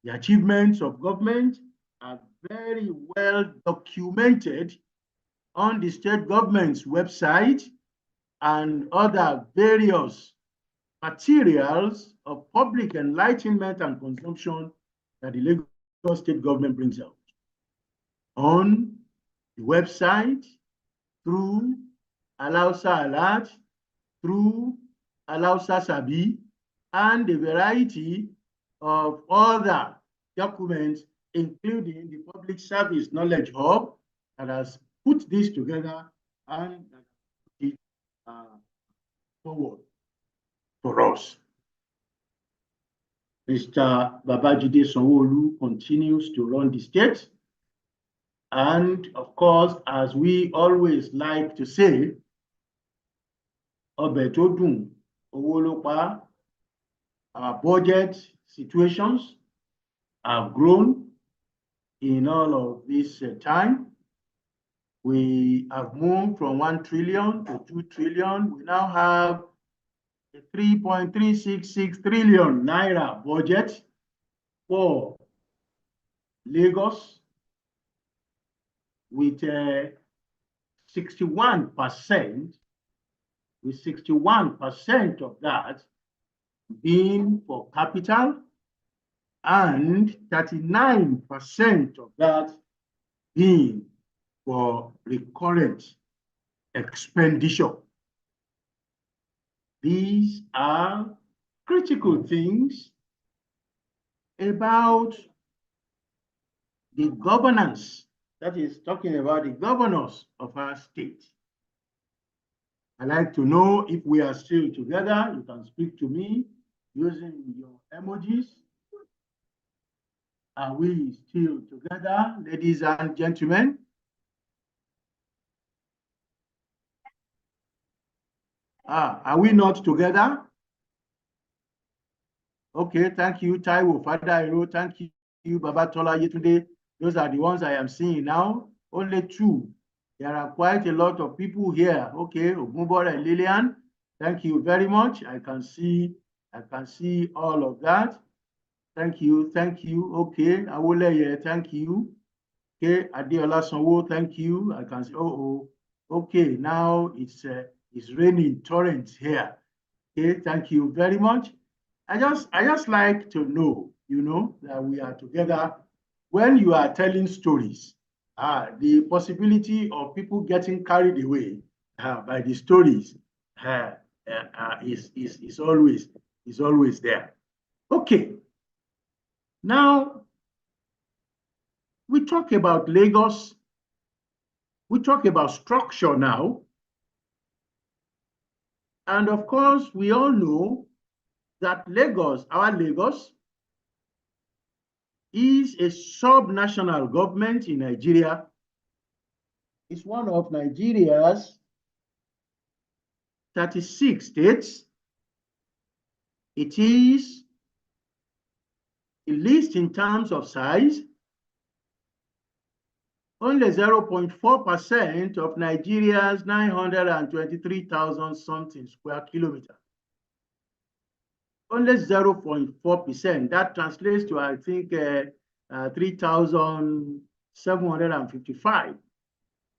The achievements of government are very well documented on the state government's website and other various materials of public enlightenment and consumption that the Lagos State government brings out. On the website, through Alausa Alert, through Alausa Sabi, and a variety of other documents, including the Public Service Knowledge Hub that has put this together and put it forward for us. Mr. Babajide Sanwo-Olu continues to run the state. And of course, as we always like to say, ọbẹ̀ tó dùn, owó ló pa. Our budget situations have grown in all of this time. We have moved from 1 trillion to 2 trillion. We now have a 3.366 trillion naira budget for Lagos, with 61%, of that being for capital and 39% of that being for recurrent expenditure. These are critical things about the governance, that is talking about the governors of our state. I'd like to know if we are still together. You can speak to me using your emojis. Are we still together, ladies and gentlemen? Are we not together? Okay, thank you, Taiwo, Father Hero. Thank you, Babatola Yetunde. Those are the ones I am seeing now. Only two. There are quite a lot of people here. Okay, Ogunbora and Lillian. Thank you very much. I can see all of that. Thank you. Okay, Awoleye, thank you. Okay, Adeola Sanwo, thank you. I can see. Okay, now it's raining torrents here. Okay, thank you very much. I just like to know, that we are together. When you are telling stories, the possibility of people getting carried away by the stories is always there. Okay, now we talk about Lagos. We talk about structure now. And of course, we all know that our Lagos, is a sub-national government in Nigeria. It's one of Nigeria's 36 states. It is the least in terms of size. Only 0.4% of Nigeria's 923,000 something square kilometers. Only 0.4%. That translates to, I think, 3,755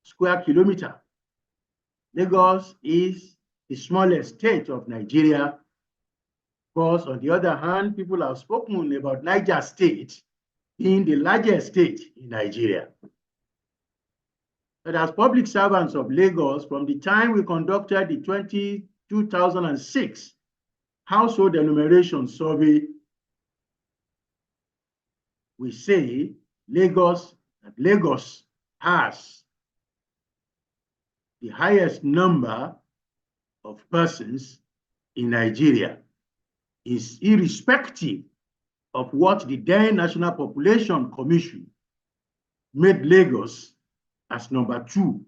square kilometers. Lagos is the smallest state of Nigeria. Of course, on the other hand, people have spoken about Niger State being the largest state in Nigeria. But as public servants of Lagos, from the time we conducted the 2006 household enumeration survey, we say Lagos has the highest number of persons in Nigeria, is irrespective of what the then National Population Commission made Lagos as number 2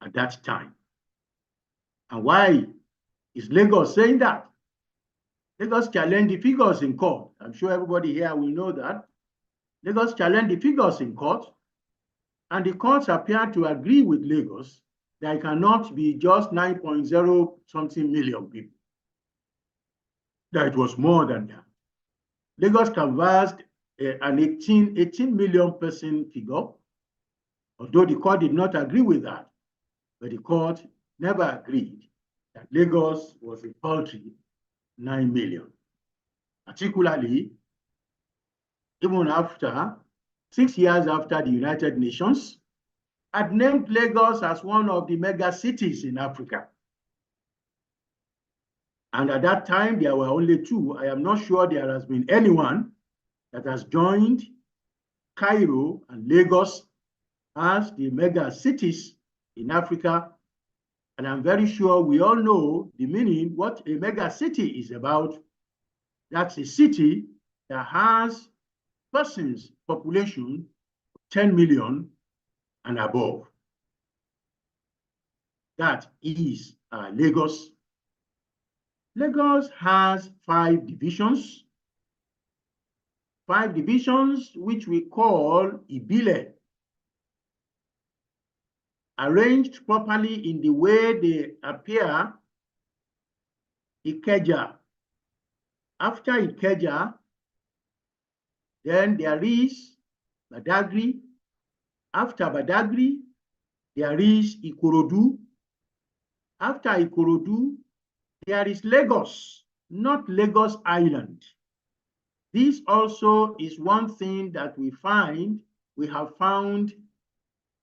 at that time. And why is Lagos saying that? Lagos challenged the figures in court. I'm sure everybody here will know that. Lagos challenged the figures in court, and the courts appear to agree with Lagos that it cannot be just 9.0 something million people. That it was more than that. Lagos canvassed an 18 million person figure, although the court did not agree with that. But the court never agreed that Lagos was a paltry 9 million. Particularly, even after 6 years after the United Nations had named Lagos as one of the mega cities in Africa. And at that time, there were only 2. I am not sure there has been anyone that has joined Cairo and Lagos as the mega cities in Africa. And I'm very sure we all know the meaning, what a mega city is about. That's a city that has persons, population 10 million and above. That is Lagos. Lagos has 5 divisions. 5 divisions which we call Ibile, arranged properly in the way they appear. Ikeja. After Ikeja, then there is Badagry. After Badagry, there is Ikorodu. After Ikorodu, there is Lagos, not Lagos Island. This also is one thing that we have found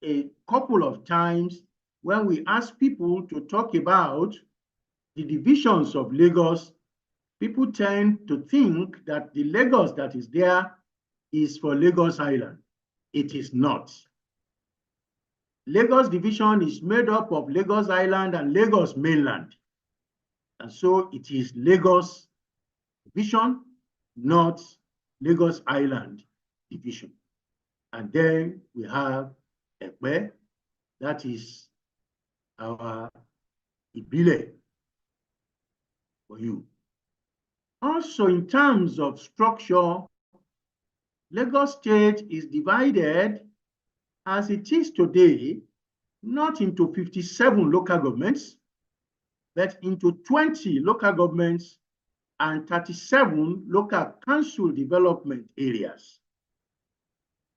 a couple of times when we ask people to talk about the divisions of Lagos. People tend to think that the Lagos that is there is for Lagos Island. It is not. Lagos division is made up of Lagos Island and Lagos mainland. And so it is Lagos division, not Lagos Island division. And then we have Ekpe, that is our Ibile. for you. Also, in terms of structure, Lagos State is divided as it is today, not into 57 local governments, but into 20 local governments and 37 local council development areas.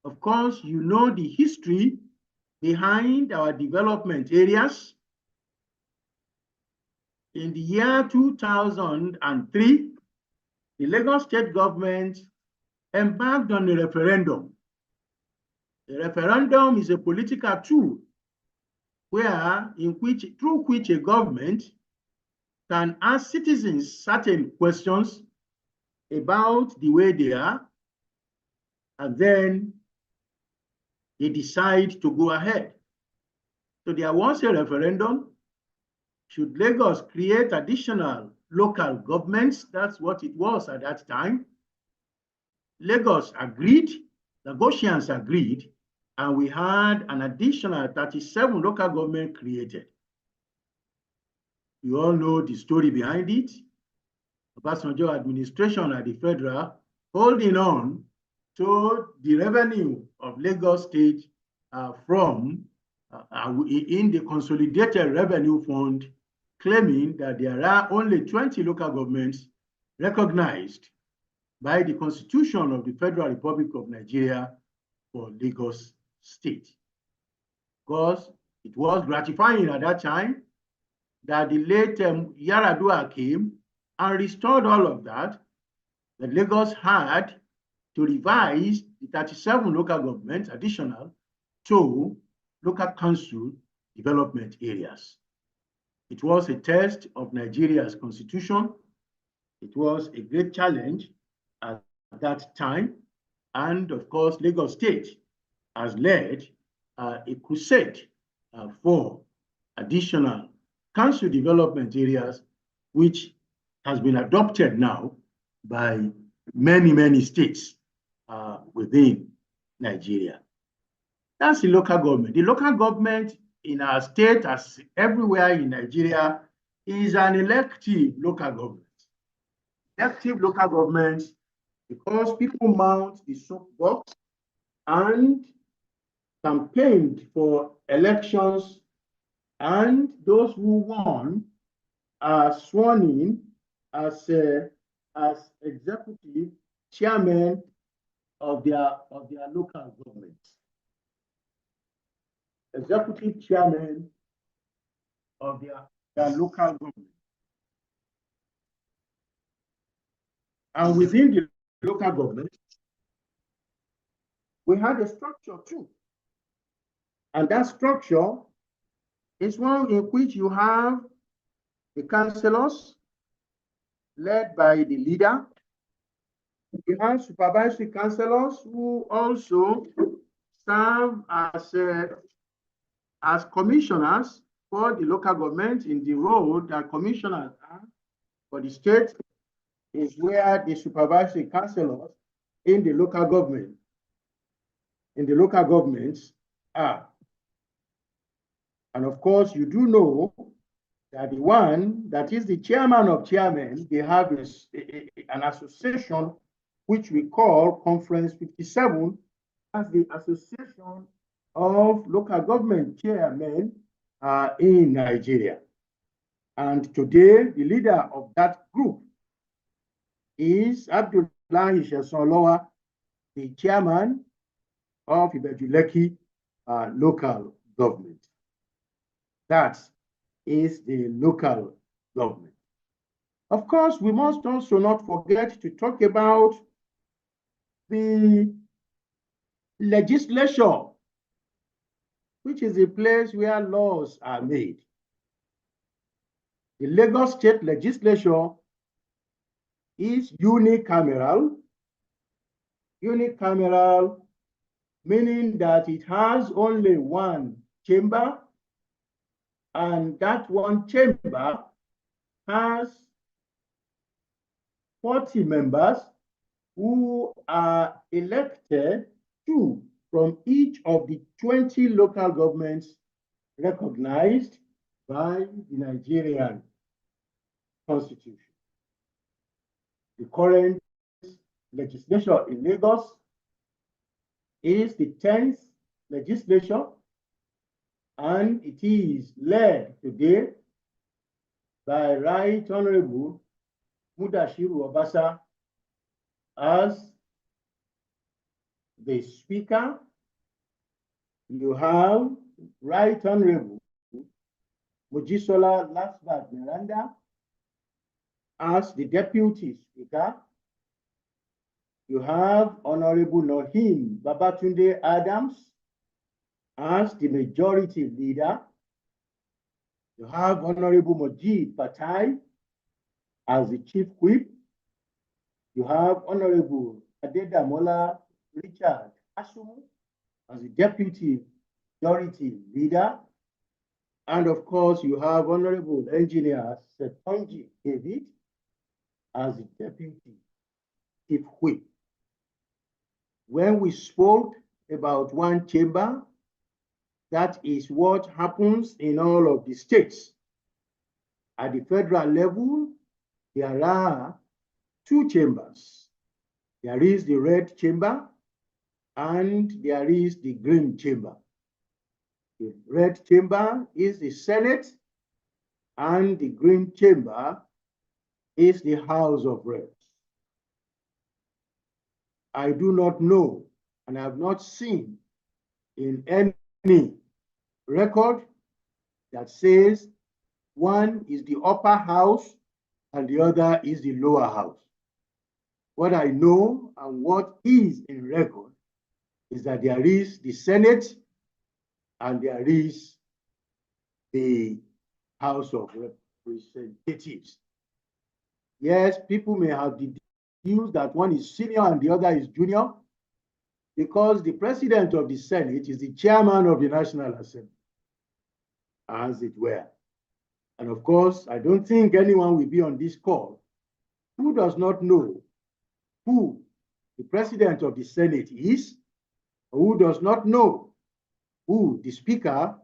Of course, you know the history behind our development areas. In the year 2003, the Lagos State government embarked on a referendum. A referendum is a political tool through which a government can ask citizens certain questions about the way they are, and then they decide to go ahead. So there was a referendum. Should Lagos create additional local governments? That's what it was at that time. Lagos agreed, Lagosians agreed, and we had an additional 37 local government created. You all know the story behind it. Obasanjo administration at the federal holding on to the revenue of Lagos State in the Consolidated Revenue Fund, claiming that there are only 20 local governments recognized by the Constitution of the Federal Republic of Nigeria for Lagos State. Because it was gratifying at that time that the late Yaradua came and restored all of that. The Lagos had to revise the 37 local governments additional to local council development areas. It was a test of Nigeria's constitution. It was a great challenge at that time. And of course, Lagos State has led a crusade for additional council development areas, which has been adopted now by many, many states within Nigeria. That's the local government. The local government in our state, as everywhere in Nigeria, is an elective local government. Elective local government, because people mount the soapbox and campaigned for elections, and those who won are sworn in as executive chairman of their local government. Executive chairman of their local government. And within the local government, we had a structure too. And that structure is one in which you have the councillors led by the leader. You have supervisory councillors who also serve as commissioners for the local government in the role that commissioners are for the state, is where the supervisory councillors in the local governments are. And of course, you do know that the one that is the chairman of chairmen, they have an association which we call Conference 57, as the Association of Local Government Chairmen in Nigeria. And today, the leader of that group is Abdullahi Shesolowa, the chairman of Ibejuleki local government. That is the local government. Of course, we must also not forget to talk about the legislature, which is a place where laws are made. The Lagos State Legislature is unicameral. Unicameral meaning that it has only one chamber, and that one chamber has 40 members who are elected, two from each of the 20 local governments recognized by the Nigerian Constitution. The current legislation in Lagos is the 10th legislature, and it is led today by Right Honorable Mudashiru Obasa as the Speaker. You have Right Honorable Mojisola Lasbat Miranda as the Deputy Speaker. You have Honorable Nohim Babatunde Adams as the Majority Leader. You have Honorable Mojib Patai as the Chief Whip. You have Honorable Adedamola Richard Asumu as the Deputy Majority Leader. And of course, you have Honorable Engineer Setonji David as the Deputy Chief Whip. When we spoke about one chamber, that is what happens in all of the states. At the federal level, there are two chambers. There is the red chamber and there is the green chamber. The red chamber is the Senate and the green chamber is the House of Reps. I do not know, and I have not seen in any record that says one is the upper house and the other is the lower house. What I know and what is in record is that there is the Senate and there is the House of Representatives. Yes, people may have deduced that one is senior and the other is junior, because the president of the Senate is the chairman of the National Assembly, as it were. And of course, I don't think anyone will be on this call who does not know who the president of the Senate is, or who does not know who the Speaker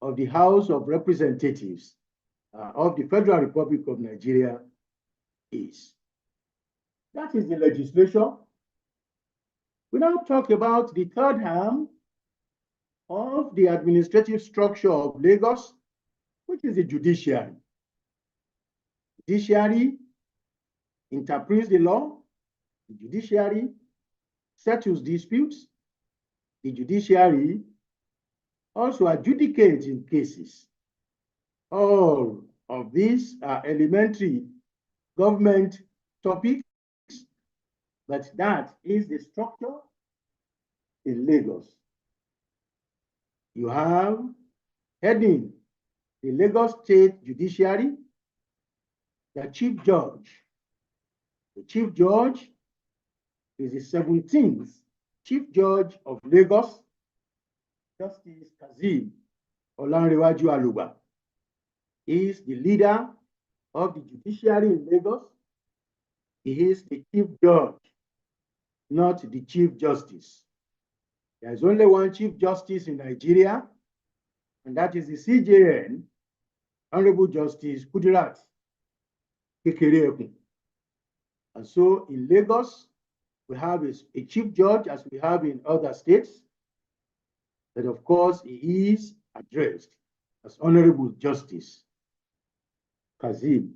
of the House of Representatives of the Federal Republic of Nigeria is. That is the legislation. We now talk about the third arm of the administrative structure of Lagos, which is the judiciary. Judiciary interprets the law. The judiciary settles disputes. The judiciary also adjudicates in cases. All of these are elementary government topics, but that is the structure in Lagos. You have heading the Lagos State Judiciary, the Chief Judge. The Chief Judge is the 17th Chief Judge of Lagos, Justice Kazeem Olanrewaju Aluba. He is the leader of the judiciary in Lagos. He is the Chief Judge, not the Chief Justice. There is only one Chief Justice in Nigeria, and that is the CJN, Honorable Justice Kudirat Kekereekun. And so in Lagos, we have a Chief Judge, as we have in other states, but of course, he is addressed as Honorable Justice Kazeem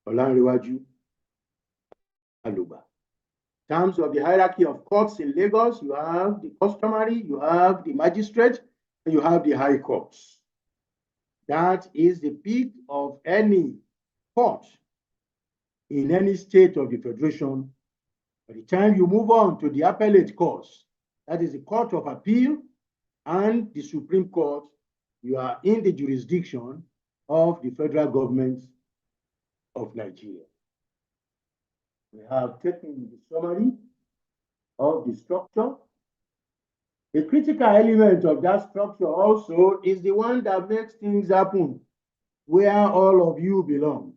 Olanrewaju Aluba. In terms of the hierarchy of courts in Lagos, you have the customary, you have the magistrate, and you have the high courts. That is the peak of any court in any state of the Federation. By the time you move on to the appellate courts, that is the Court of Appeal and the Supreme Court, you are in the jurisdiction of the federal government of Nigeria. We have taken the summary of the structure. A critical element of that structure also is the one that makes things happen where all of you belong.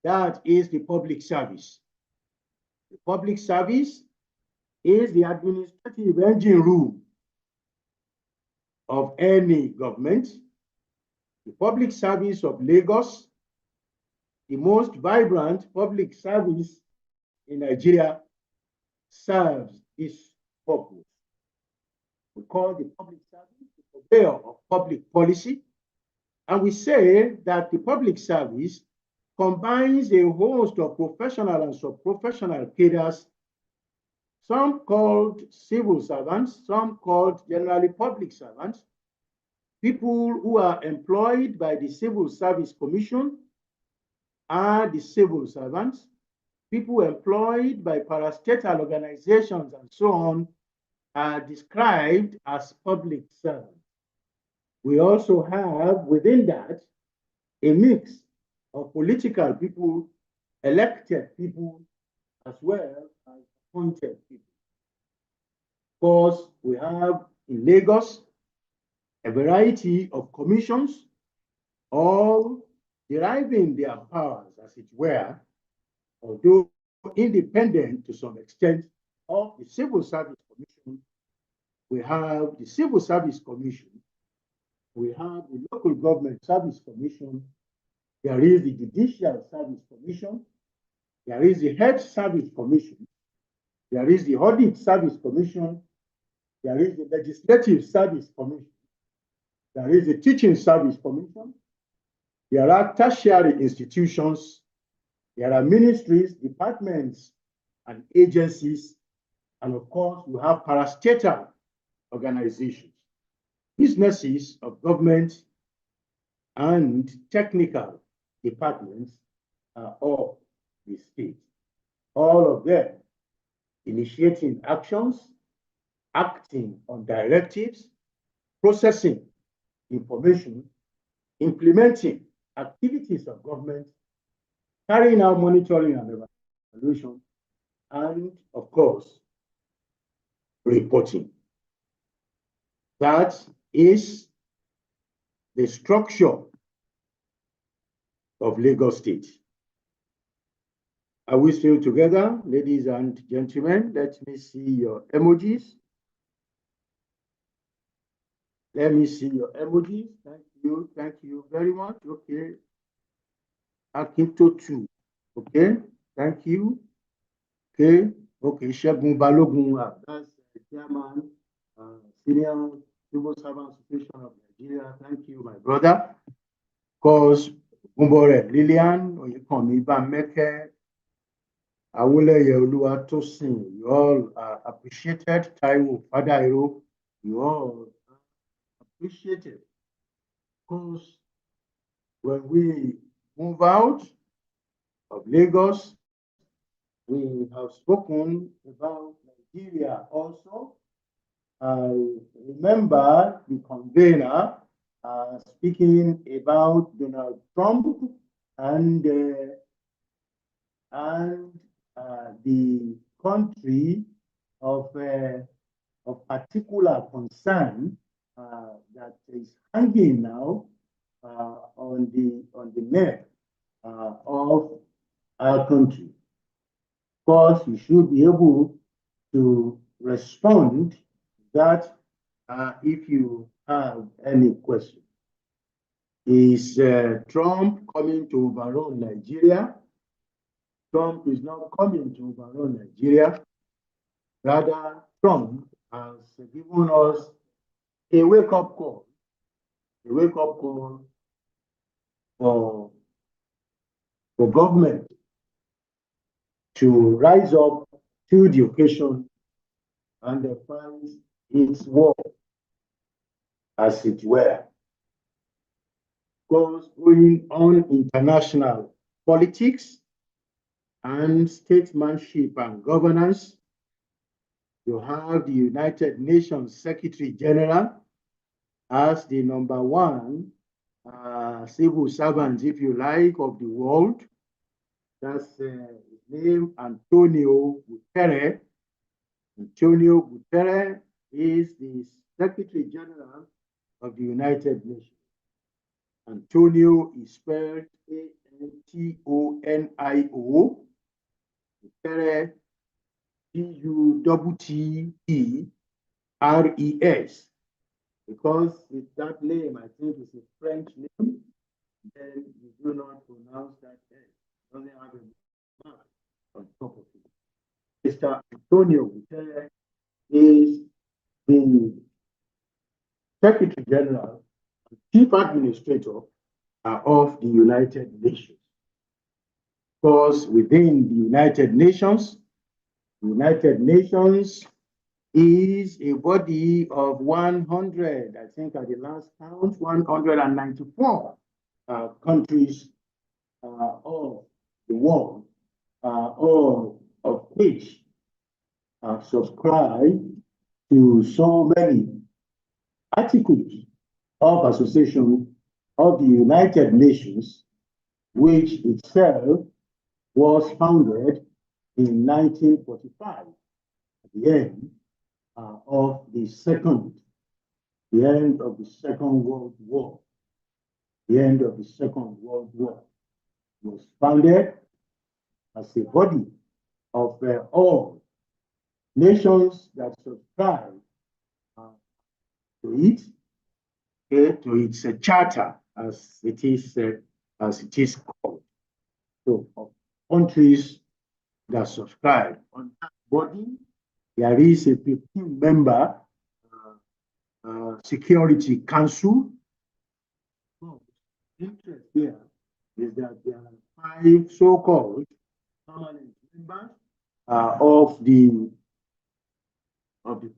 That is the public service. The public service is the administrative engine room of any government. The public service of Lagos, the most vibrant public service in Nigeria serves this purpose. We call the public service the purveyor of public policy, and we say that the public service combines a host of professional and sub-professional cadres, some called civil servants, some called generally public servants, people who are employed by the Civil Service Commission are the civil servants, people employed by parastatal organizations and so on are described as public servants. We also have within that a mix of political people, elected people, as well as appointed people. Of course, we have in Lagos a variety of commissions, all deriving their powers, as it were, although independent to some extent of the Civil Service Commission. We have the Civil Service Commission, we have the Local Government Service Commission, there is the Judicial Service Commission, there is the Health Service Commission, there is the Audit Service Commission, there is the Legislative Service Commission, there is the Teaching Service Commission, there are tertiary institutions, there are ministries, departments, and agencies, and of course, we have parastatal organizations, businesses of government, and technical departments are all the state. All of them initiating actions, acting on directives, processing information, implementing activities of government, carrying out monitoring and evaluation, and of course, reporting. That is the structure of Lagos State. Are we still together, ladies and gentlemen? Let me see your emojis. Let me see your emojis. Thank you very much. Okay. Akinto 2. Okay, thank you. Okay, Shegun Balogun, that's the chairman, Senior Civil Servant Association of Nigeria. Thank you, my brother. Of course, Gumbore Lillian, Oyekomi Bameke, Awoleye Oluwatosin, you all are appreciated. Taiwo Fadairo, you all are appreciated. Of course, when we move out of Lagos, we have spoken about Nigeria also. I remember the convener speaking about Donald Trump and the country of particular concern that is hanging now on the neck of our country. Of course, you should be able to respond that if you have any question. Is Trump coming to overrule Nigeria? Trump is not coming to overrule Nigeria. Rather, Trump has given us a wake-up call for government to rise up to the occasion and fight its war, as it were. Goes going on international politics and statesmanship and governance. You have the United Nations Secretary General as the #1 civil servant, if you like, of the world. That's his name, Antonio Guterres. Antonio Guterres is the Secretary General of the United Nations. Antonio is spelled Antonio. Guterres, Gutters. Because with that name, I think it's a French name, then you do not pronounce that S. You only have a mark on top of it. Mr. Antonio Guterres is the Secretary General, Chief Administrator of the United Nations. Because within the United Nations is a body of 100, I think at the last count, 194 countries of the world, all of which have subscribed to so many articles of association of the United Nations, which itself was founded in 1945, at the end of the end of the Second World War. The end of the Second World War was founded as a body of all nations that subscribe to it, to its charter, as it is called. So, of countries that subscribe on that body, there is a 15-member Security Council. So, interest here is that there are 5 so-called permanent members of the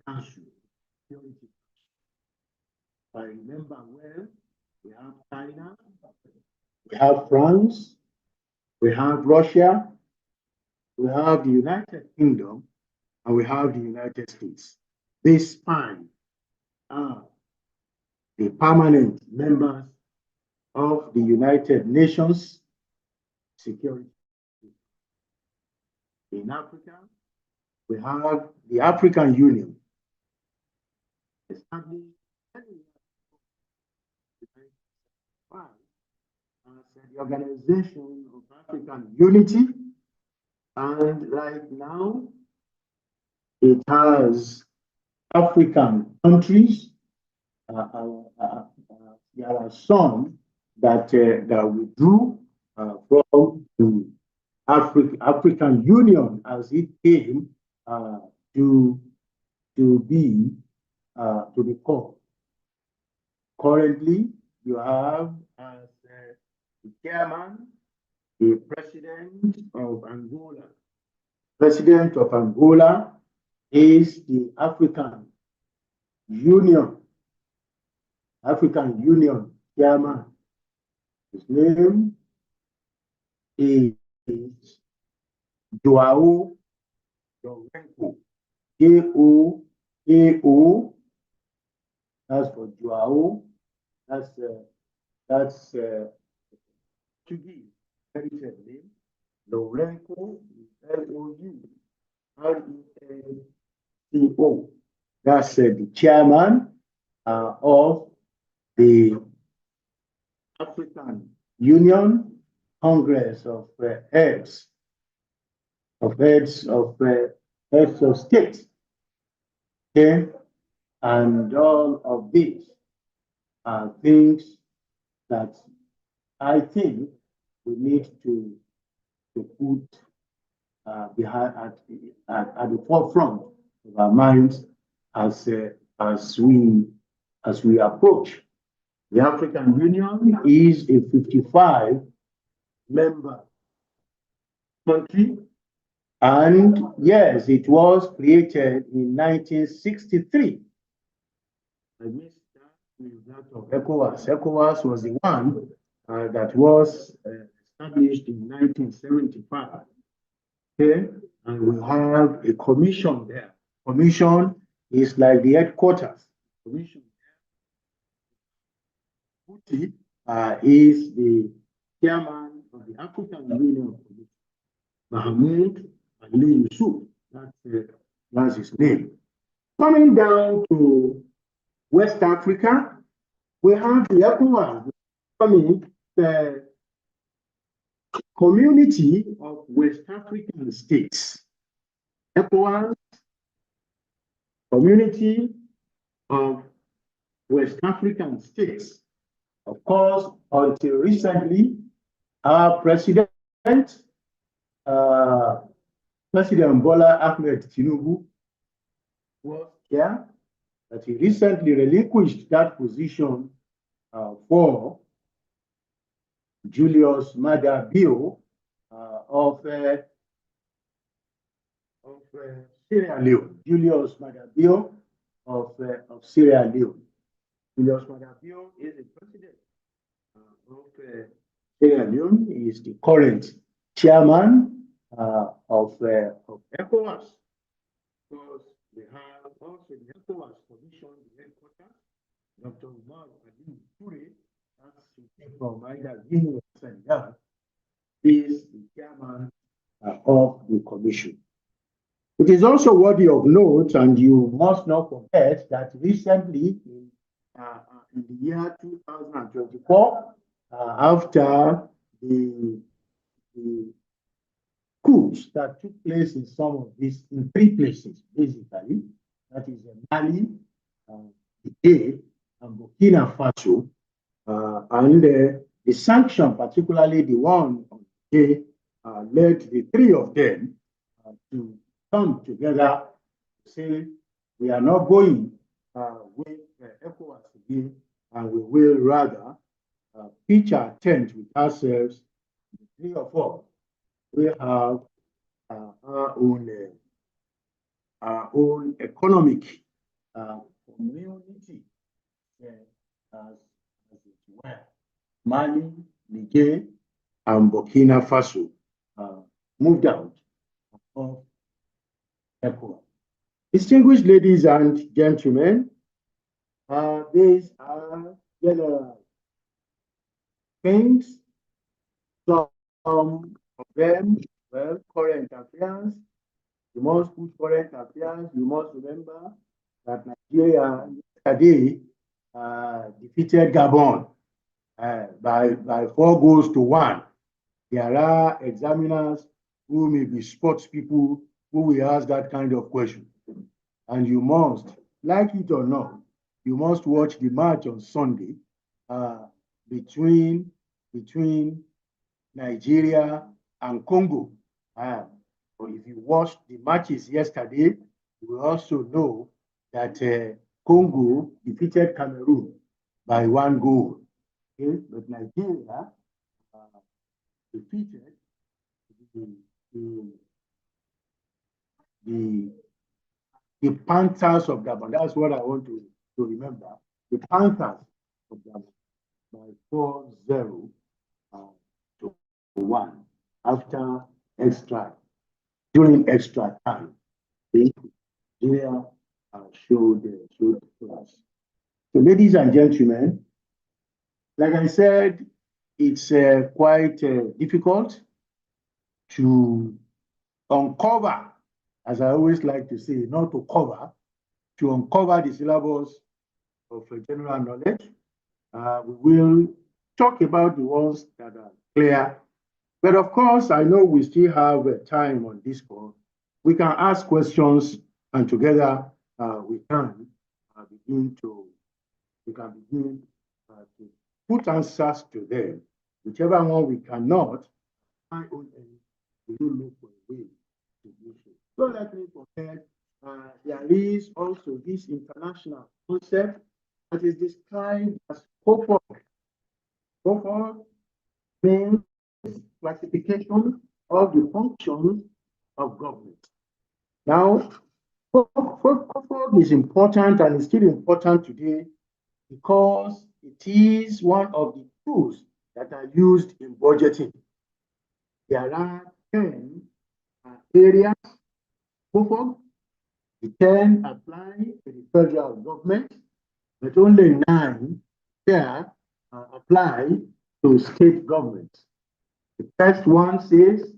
council. Security. I remember well, we have China, we have France, we have Russia, we have the United Kingdom, and we have the United States. These 5 are the permanent members of the United Nations Security. In Africa, we have the African Union, established as the Organization of African Unity, and right now it has African countries. There are some that withdrew from the African Union as it came to be called. Currently, you have as the chairman, the president of Angola. President of Angola is the African Union chairman. His name is Joao Lourenço. J-O-A-O. That's for Joao. That's Portuguese heritage name. Lourenço is L-O-U-R-E-N-C-O. That's the chairman of the African Union Congress of heads of state. Okay, and all of these are things that I think we need to put behind at the forefront of our minds as we approach. The African Union is a 55-member country, and yes, it was created in 1963. I missed that of ECOWAS. ECOWAS was the one that was established in 1975. Okay, and we have a commission there. Commission is like the headquarters. Commission is the chairman of the African Union Commission. Mahmoud Ali Yusuf, that's his name. Coming down to West Africa, we have the ECOWAS, the Community of West African States. ECOWAS, Community of West African States. Of course, until recently, our president, President Bola Ahmed Tinubu was here, that he recently relinquished that position for Julius Maada Bio of Sierra Leone. Julius Maada Bio of Sierra Leone. Julius Maada Bio is the president of Sierra Leone. He is the current chairman of ECOWAS. Because we have also the ECOWAS Commission, the headquarters, Dr. Umar Adil Ture, that's from either Guinea or Senegal, is the chairman of the commission. It is also worthy of note, and you must not forget, that recently, in the year 2024, after the coups that took place in some of these, in 3 places, basically, that is Mali, Niger, and Burkina Faso, and the sanction, particularly the one on Niger, led the 3 of them to come together to say, we are not going with ECOWAS again, and we will rather pitch our tent with ourselves, the 3 of us. We have our own economic community as it were. Mali, Niger, and Burkina Faso moved out of ECOWAS. Distinguished ladies and gentlemen, these are general things. Some of them, well, current affairs. You must put current affairs. You must remember that Nigeria yesterday defeated Gabon by 4 goals to 1. There are examiners who may be sports people who will ask that kind of question. And you must, like it or not, you must watch the match on Sunday between Nigeria and Congo. But if you watched the matches yesterday, you will also know that Congo defeated Cameroon by 1 goal. Okay? But Nigeria defeated the Panthers of Gabon. That's what I want to remember. The Panthers of Gabon by 4-0 to 1 after during extra time. Nigeria showed class. So, ladies and gentlemen, like I said, it's quite difficult to uncover, as I always like to say, not to cover, to uncover the syllabus of general knowledge. We will talk about the ones that are clear. But of course, I know we still have time on this call. We can ask questions, and together we can begin to put answers to them. Whichever one we cannot, we will look for a way to do so. Don't let me forget, there is also this international concept that is described as COFOG. COFOG means classification of the functions of government. Now, COFOG is important, and it's still important today because it is one of the tools that are used in budgeting. There are 10 areas COFOG. The 10 apply to the federal government, but only 9 here apply to state governments. The first one says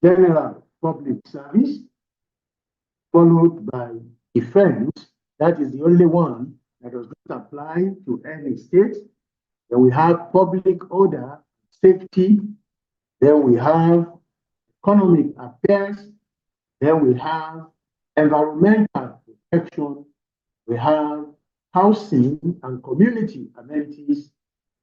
general public service, followed by defense. That is the only one that does not apply to any state. Then we have public order, safety. Then we have economic affairs. Then we have environmental protection. We have housing and community amenities.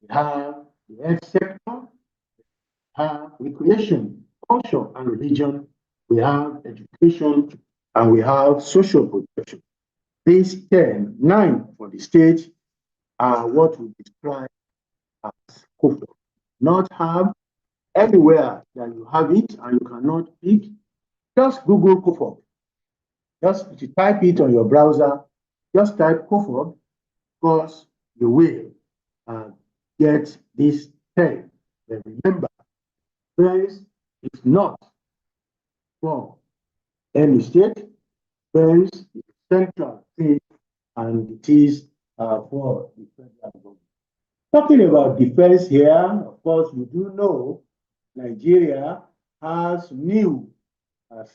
We have the health sector. We have recreation, culture, and religion. we have education, and we have social protection. These 10, 9 for the state are what we describe as COFO. Not have everywhere that you have it and you cannot pick, just Google COFO. Just to type it on your browser, just type COFO, because you will get this 10. But remember, first is not for any state, first is central state, and it is for the federal government. Talking about defense here, of course, we do know Nigeria has new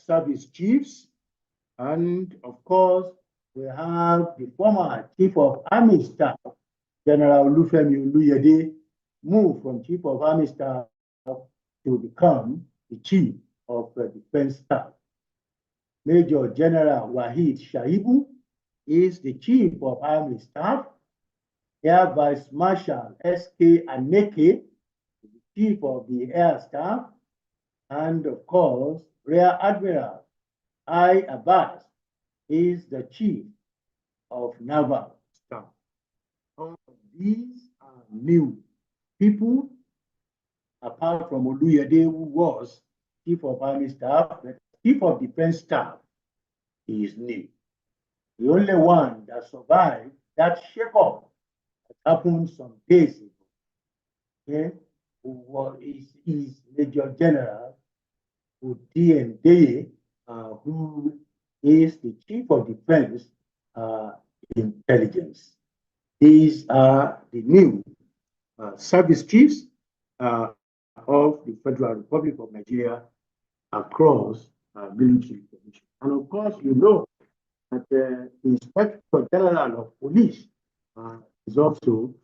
service chiefs, and of course, we have the former Chief of Army Staff, General Olufemi Oluyede, moved from Chief of Army Staff to become the Chief of Defense Staff. Major General Wahid Shaibu is the Chief of Army Staff. Air Vice Marshal S.K. Aneke, the Chief of the Air Staff, and of course, Rear Admiral I. Abbas is the Chief of Naval Staff. All of these are new people, apart from Oluyede, who was Chief of Army Staff, but Chief of Defense Staff is new. The only one that survived that shake-up that happened some days ago, okay, is Major General Udiyendeye, who is the Chief of Defense Intelligence. These are the new service chiefs of the Federal Republic of Nigeria across military commission. And of course, you know that the Inspector General of Police is also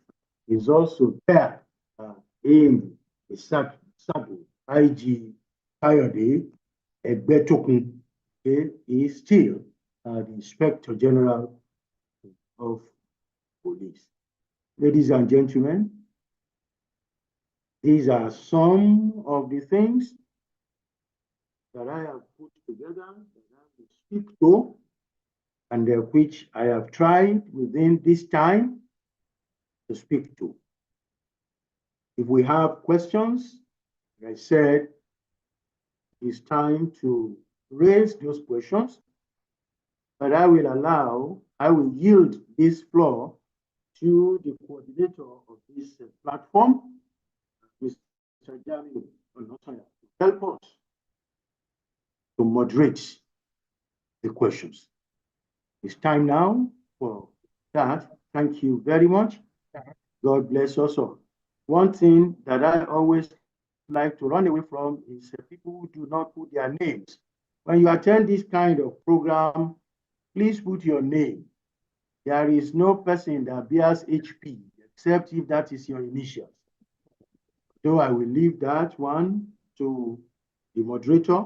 there in the Sabo IG Kayode Egbetokun. Is still the Inspector General of Police. Ladies and gentlemen, these are some of the things that I have put together that I will speak to, and which I have tried within this time to speak to. If we have questions, like I said, it's time to raise those questions, but I will yield this floor to the coordinator of this platform, Mr. Jamiu Onotoya, to help us to moderate the questions. It's time now for that. Thank you very much. God bless us all. One thing that I always like to run away from is people who do not put their names. When you attend this kind of program, please put your name. There is no person that bears HP except if that is your initials. So I will leave that one to the moderator.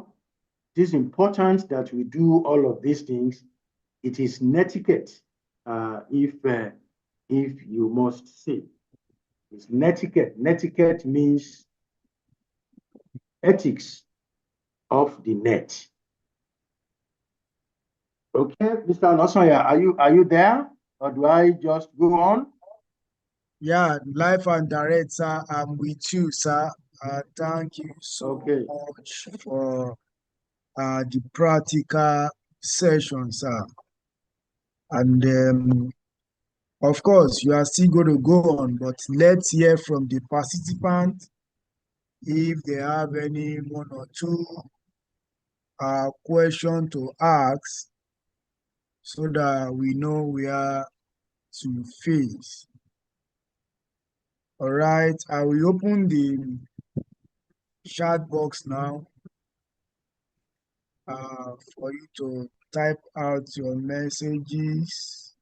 It is important that we do all of these things. It is netiquette, if you must say. It's netiquette. Netiquette means ethics of the net. Okay, Mr. Onosoya, are you there, or do I just go on? Yeah, live and direct, sir. I'm with you, sir. Thank you so much for the practical session, sir. And of course, you are still going to go on, but let's hear from the participants if they have any one or two question to ask, so that we know where to face. All right, I will open the chat box now for you to type out your messages.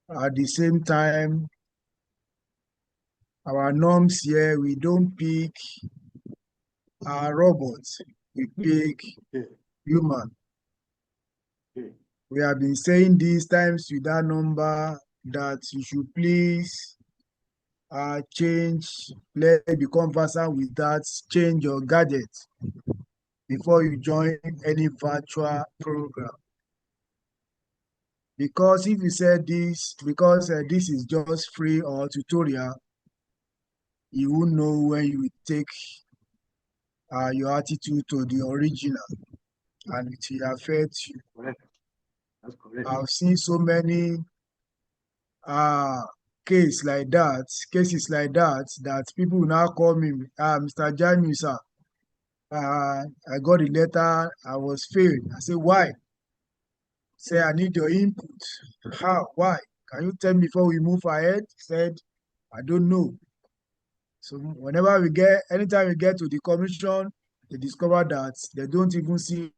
At the same time, our norms here, we don't pick robots, we pick human. We have been saying these times with that number that you should please change, let me be conversant with that, change your gadget. before you join any virtual program. Because if you said this, because this is just free or tutorial, you won't know when you take your attitude to the original, and it will affect you. Correct. That's correct. I've seen so many cases like that, that people will now call me, Mr. Jamiu, sir. I got a letter, I was failed. I say, why? Say, I need your input. How? Why? Can you tell me before we move ahead? He said, I don't know. So anytime we get to the commission, they discover that they don't even see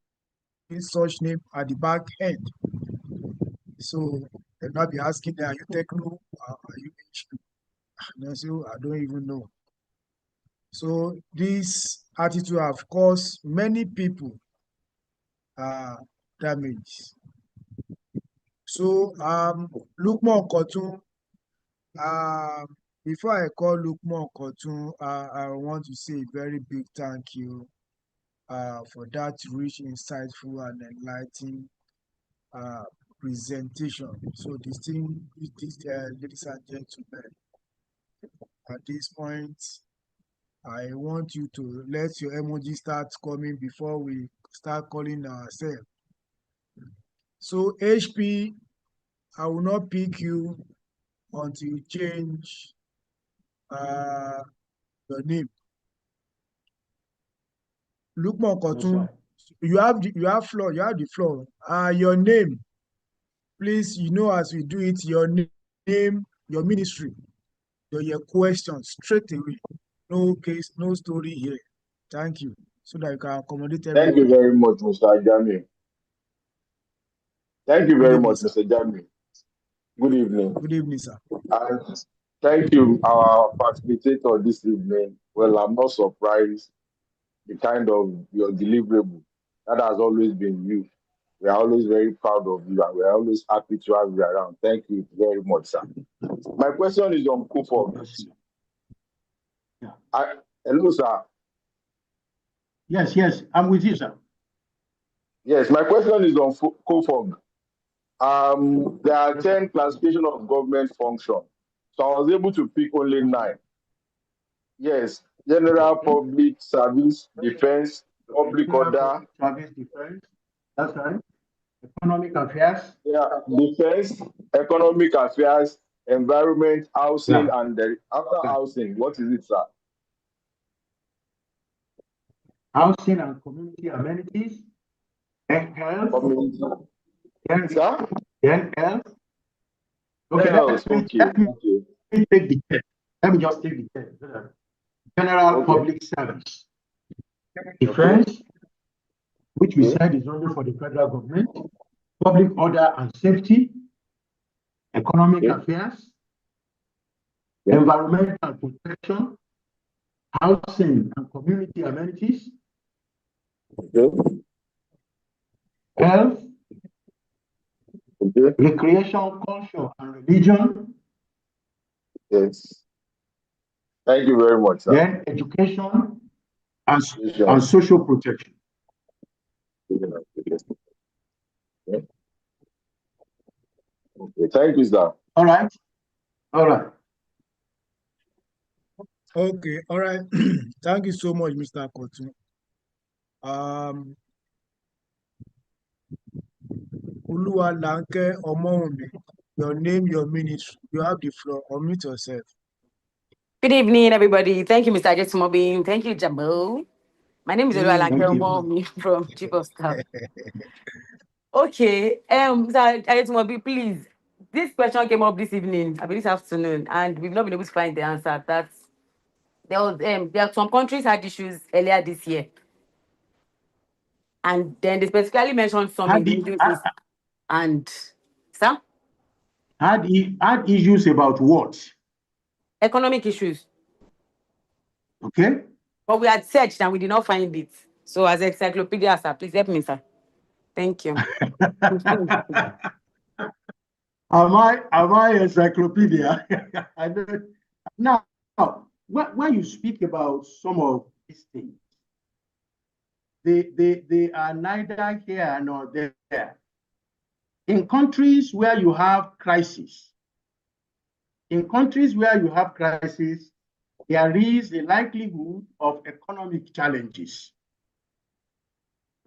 such name at the back end. So they'll not be asking, are you techno? Are you HQ? And I say, "Oh, I don't even know." So this attitude have caused many people damage. So Lukman Kotun, before I call Lukman Kotun, I want to say a very big thank you for that rich, insightful, and enlightening presentation. So ladies and gentlemen, at this point, I want you to let your emoji start coming before we start calling ourselves. So HP, I will not pick you until you change your name. Lukman Kotun, you have the floor. Your name, please, as we do it, your name, your ministry, your questions straight away. No case, no story here. Thank you. So that you can accommodate everybody. Thank you very much, Mr. Jami. Thank you Good very evening, much, sir. Mr. Jami. Good evening. Good evening, sir. And thank you, our facilitator this evening. Well, I'm not surprised the kind of your deliverable. That has always been you. We are always very proud of you and we are always happy to have you around. Thank you very much, sir. My question is on KUFOG. Yeah. Hello, sir. Yes, I'm with you, sir. Yes, my question is on KUFOG. There are 10 classification of government function. So I was able to pick only 9. Yes, general public service, defense, public order. Service, defense. That's right. Economic affairs. Yeah, defense, economic affairs, environment, housing, and after housing, what is it, sir? Housing and community amenities. Health. Community. Sir? Health. Okay, let me take the 10. Let me just take the 10. General public service. Defense, which we said is only for the federal government. Public order and safety. Economic affairs. Environmental protection. Housing and community amenities. Health. Recreation, culture, and religion. Yes. Thank you very much, sir. Then education and social protection. Okay. Thank you, sir. All right. Okay, all right. Thank you so much, Mr. Kotun. Uluwalanke Omounmi, your name, your ministry. You have the floor. Unmute yourself. Good evening, everybody. Thank you, Mr. Ajetumobi. Thank you, Jamo. My name is Uluwalanke Omounmi from Chief of Staff. Okay, Mr. Ajetumobi, please. This question came up this evening, this afternoon, and we've not been able to find the answer. There are some countries had issues earlier this year, and then they specifically mentioned some in the Middle East. And sir, had issues about what? Economic issues. Okay. But we had searched and we did not find it. So as encyclopedia, sir, please help me, sir. Thank you. Am I encyclopedia? I don't. Now, when you speak about some of these things, they are neither here nor there. In countries where you have crisis, there is a likelihood of economic challenges.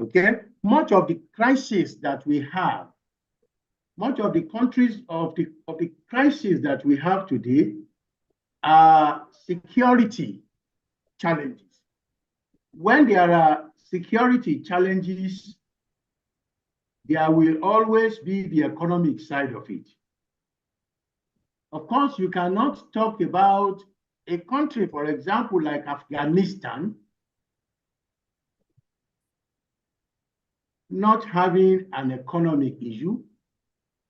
Okay, much of the crisis that we have, much of the countries of the crisis that we have today are security challenges. When there are security challenges, there will always be the economic side of it. Of course, you cannot talk about a country, for example, like Afghanistan, not having an economic issue.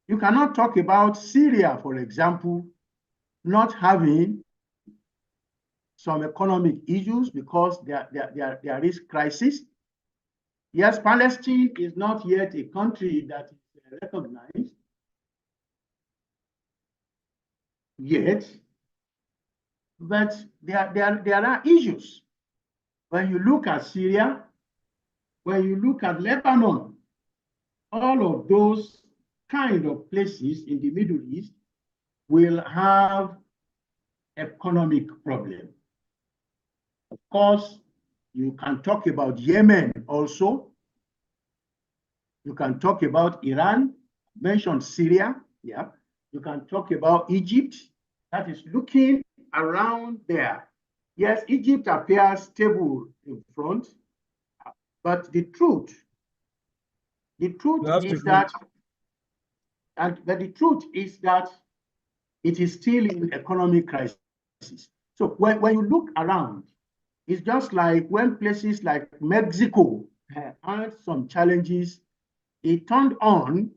You cannot talk about Syria, for example, not having some economic issues because there is crisis. Yes, Palestine is not yet a country that is recognized yet, but there are issues. When you look at Syria, when you look at Lebanon, all of those kind of places in the Middle East will have economic problem. Of course, you can talk about Yemen also. You can talk about Iran, mention Syria, yeah. You can talk about Egypt, that is looking around there. Yes, Egypt appears stable in front, but the truth is that, but the truth is that it is still in economic crisis. So when you look around, it's just like when places like Mexico had some challenges, it turned on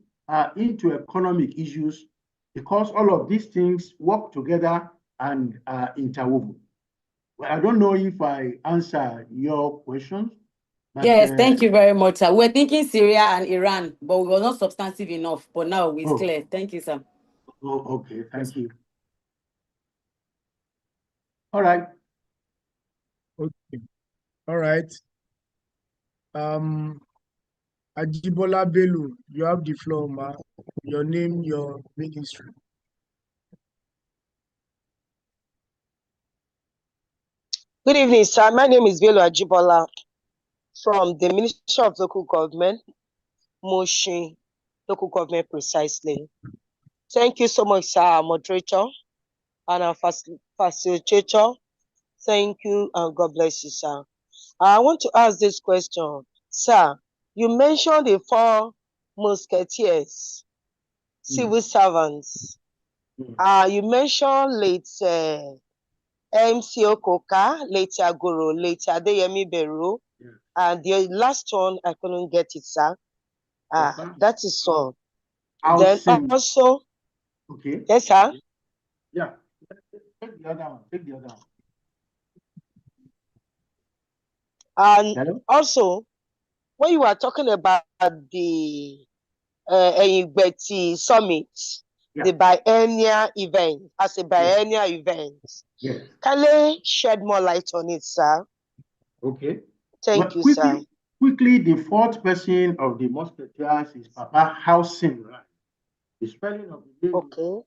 into economic issues because all of these things work together and are interwoven. Well, I don't know if I answer your question. But, yes, thank you very much, sir. We're thinking Syria and Iran, but we were not substantive enough. But now it's clear. Thank you, sir. Oh, okay, thank you. All right. Okay. All right. Ajibola Bello, you have the floor, ma. Your name, your ministry. Good evening, sir. My name is Bello Ajibola from the Ministry of Local Government, Mushin Local Government precisely. Thank you so much, sir, our moderator and our facilitator. Thank you and God bless you, sir. I want to ask this question. Sir, you mentioned the 4 musketeers, civil servants. You mentioned late MC Okoka, late Agoro, late Adeyemi Beru, and the last one, I couldn't get it, sir. That is all. Then also, okay. Yes, sir. Yeah. Take the other one. Take the other one. And Hello? also, when you are talking about the Eyigbeti Summit, the biennial event, as a biennial event, can they shed more light on it, sir? Okay. Thank you, sir. Quickly, the 4th person of the musketeers is Papa Housing Right. The spelling of the name. Okay.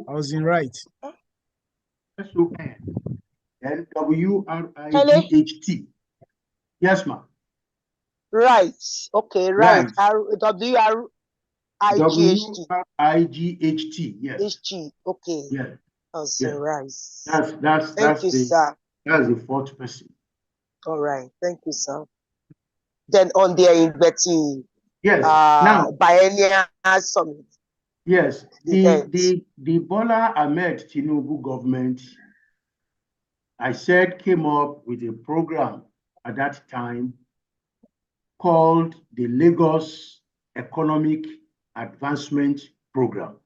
Housing Right. S-O-N. Then W-R-I-G-H-T. Yes, ma'am. Right. Okay, right. W-R-I-G-H-T. W-R-I-G-H-T. Yes. H-T. Okay. Yeah. Housing Right. That's sir. That's the 4th person. All right. Thank you, sir. Then on the Eyigbeti now biennial summit. Yes, the Bola Ahmed Tinubu government, I said, came up with a program at that time called the Lagos Economic Advancement Program.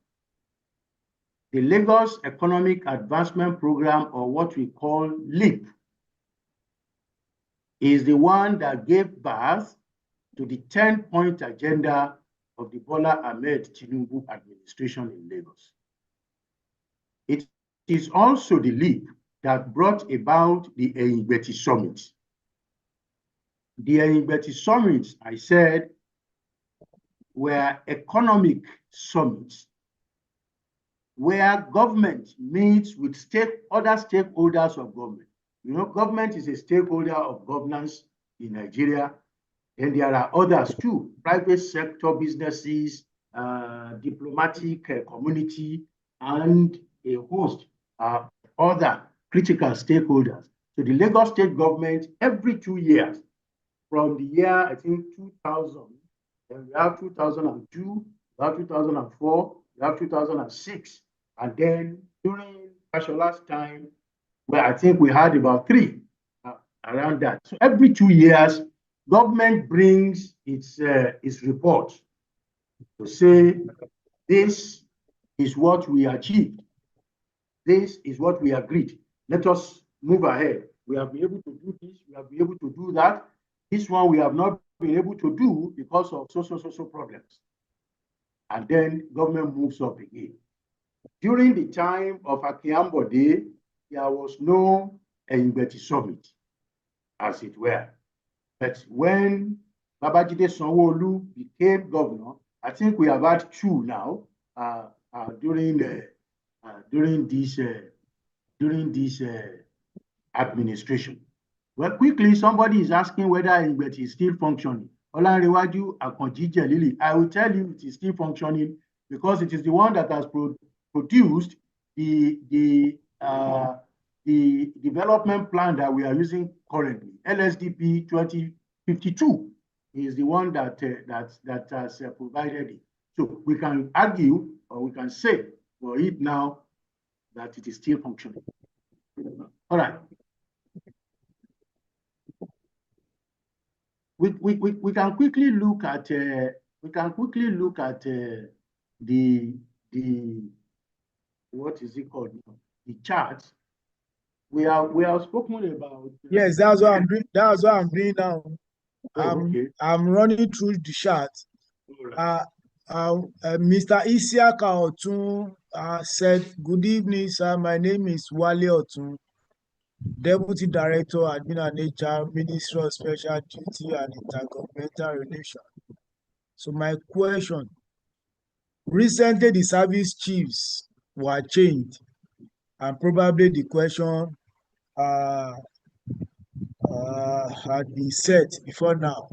The Lagos Economic Advancement Program, or what we call LEAP, is the one that gave birth to the 10-point agenda of the Bola Ahmed Tinubu administration in Lagos. It is also the LEAP that brought about the Eyigbeti Summit. The Engbeti summits, I said, were economic summits where government meets with other stakeholders of government. You know, government is a stakeholder of governance in Nigeria, and there are others too, private sector businesses, diplomatic community, and a host of other critical stakeholders. So the Lagos state government, every 2 years, from the year, I think, 2000, then we have 2002, we have 2004, we have 2006, and then during Fashola's time, where I think we had about 3 around that. So every 2 years, government brings its report to say, this is what we achieved. This is what we agreed. Let us move ahead. We have been able to do this. We have been able to do that. This one we have not been able to do because of social problems. And then government moves up again. During the time of Akiambode, there was no Engbeti summit, as it were. But when Babajide Sanwo-Olu became governor, I think we have had 2 now during this administration. Well, quickly, somebody is asking whether Engbeti is still functioning. Olanrewaju Akanji Jelili, I will tell you it is still functioning because it is the one that has produced the development plan that we are using currently. LSDP 2052 is the one that has provided it. So we can argue or we can say for it now that it is still functioning. All right. We can quickly look at the what is it called now? The chart. We have spoken about. Yes, that's what I'm doing. That's what I'm doing now. Okay. I'm running through the chart. Right. Mr. Isiaka Otun said, "Good evening, sir. My name is Wale Otun, Deputy Director, Admin and HR, Ministry of Special Duty and Intergovernmental Relations." So my question, recently the service chiefs were changed, and probably the question had been set before now.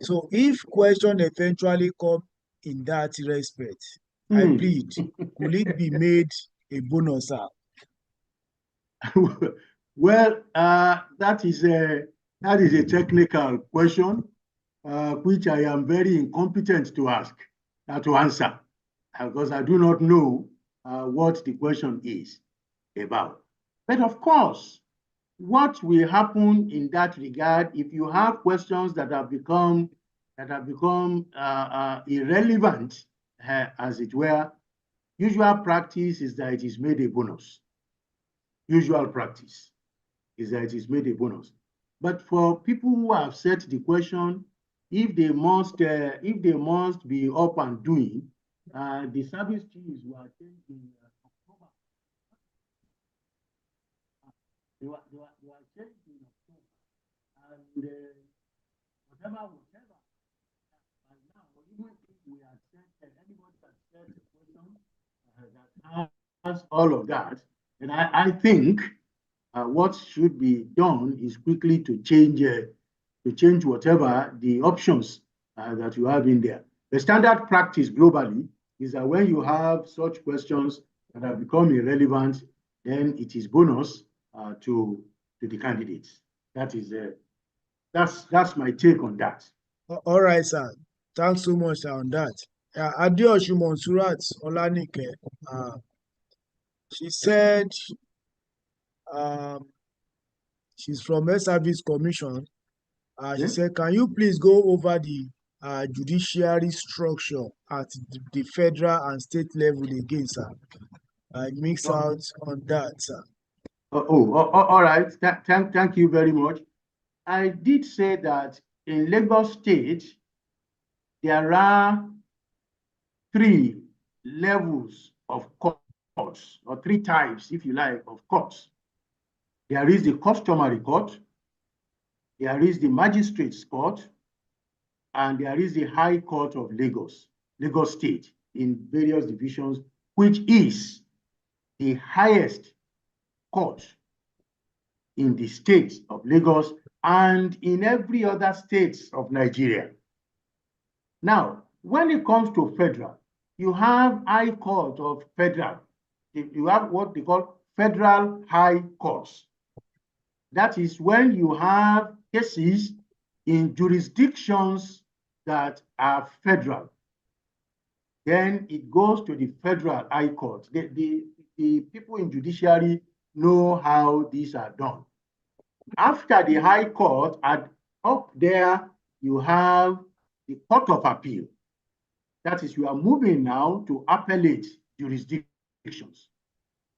So if question eventually come in that respect, I plead, could it be made a bonus? Well, that is a technical question, which I am very incompetent to answer, because I do not know what the question is about. But of course, what will happen in that regard if you have questions that have become irrelevant, as it were? Usual practice is that it is made a bonus. Usual practice is that it is made a bonus. But for people who have set the question, if they must be up and doing, the service chiefs were changed in October. They were changed in October, and whatever. By now, even if we had said anybody had said a question that has all of that, and I think what should be done is quickly to change whatever the options that you have in there. The standard practice globally is that when you have such questions that have become irrelevant, then it is bonus to the candidates. That's my take on that. All right, sir. Thanks so much on that. Adeosun Monsurat Olanike, she said she's from a Service Commission. She said, can you please go over the judiciary structure at the federal and state level again, sir? Mix out on that, sir. All right. Thank you very much. I did say that in Lagos State, there are 3 levels of courts, or 3 types, if you like, of courts. There is the customary court, there is the Magistrates Court, and there is the High Court of Lagos, Lagos State, in various divisions, which is the highest court in the state of Lagos and in every other states of Nigeria. Now, when it comes to federal, you have High Court of Federal. You have what they call Federal High Courts. That is when you have cases in jurisdictions that are federal. Then it goes to the Federal High Court. The people in judiciary know how these are done. After the High Court, up there, you have the Court of Appeal. That is, you are moving now to appellate jurisdictions.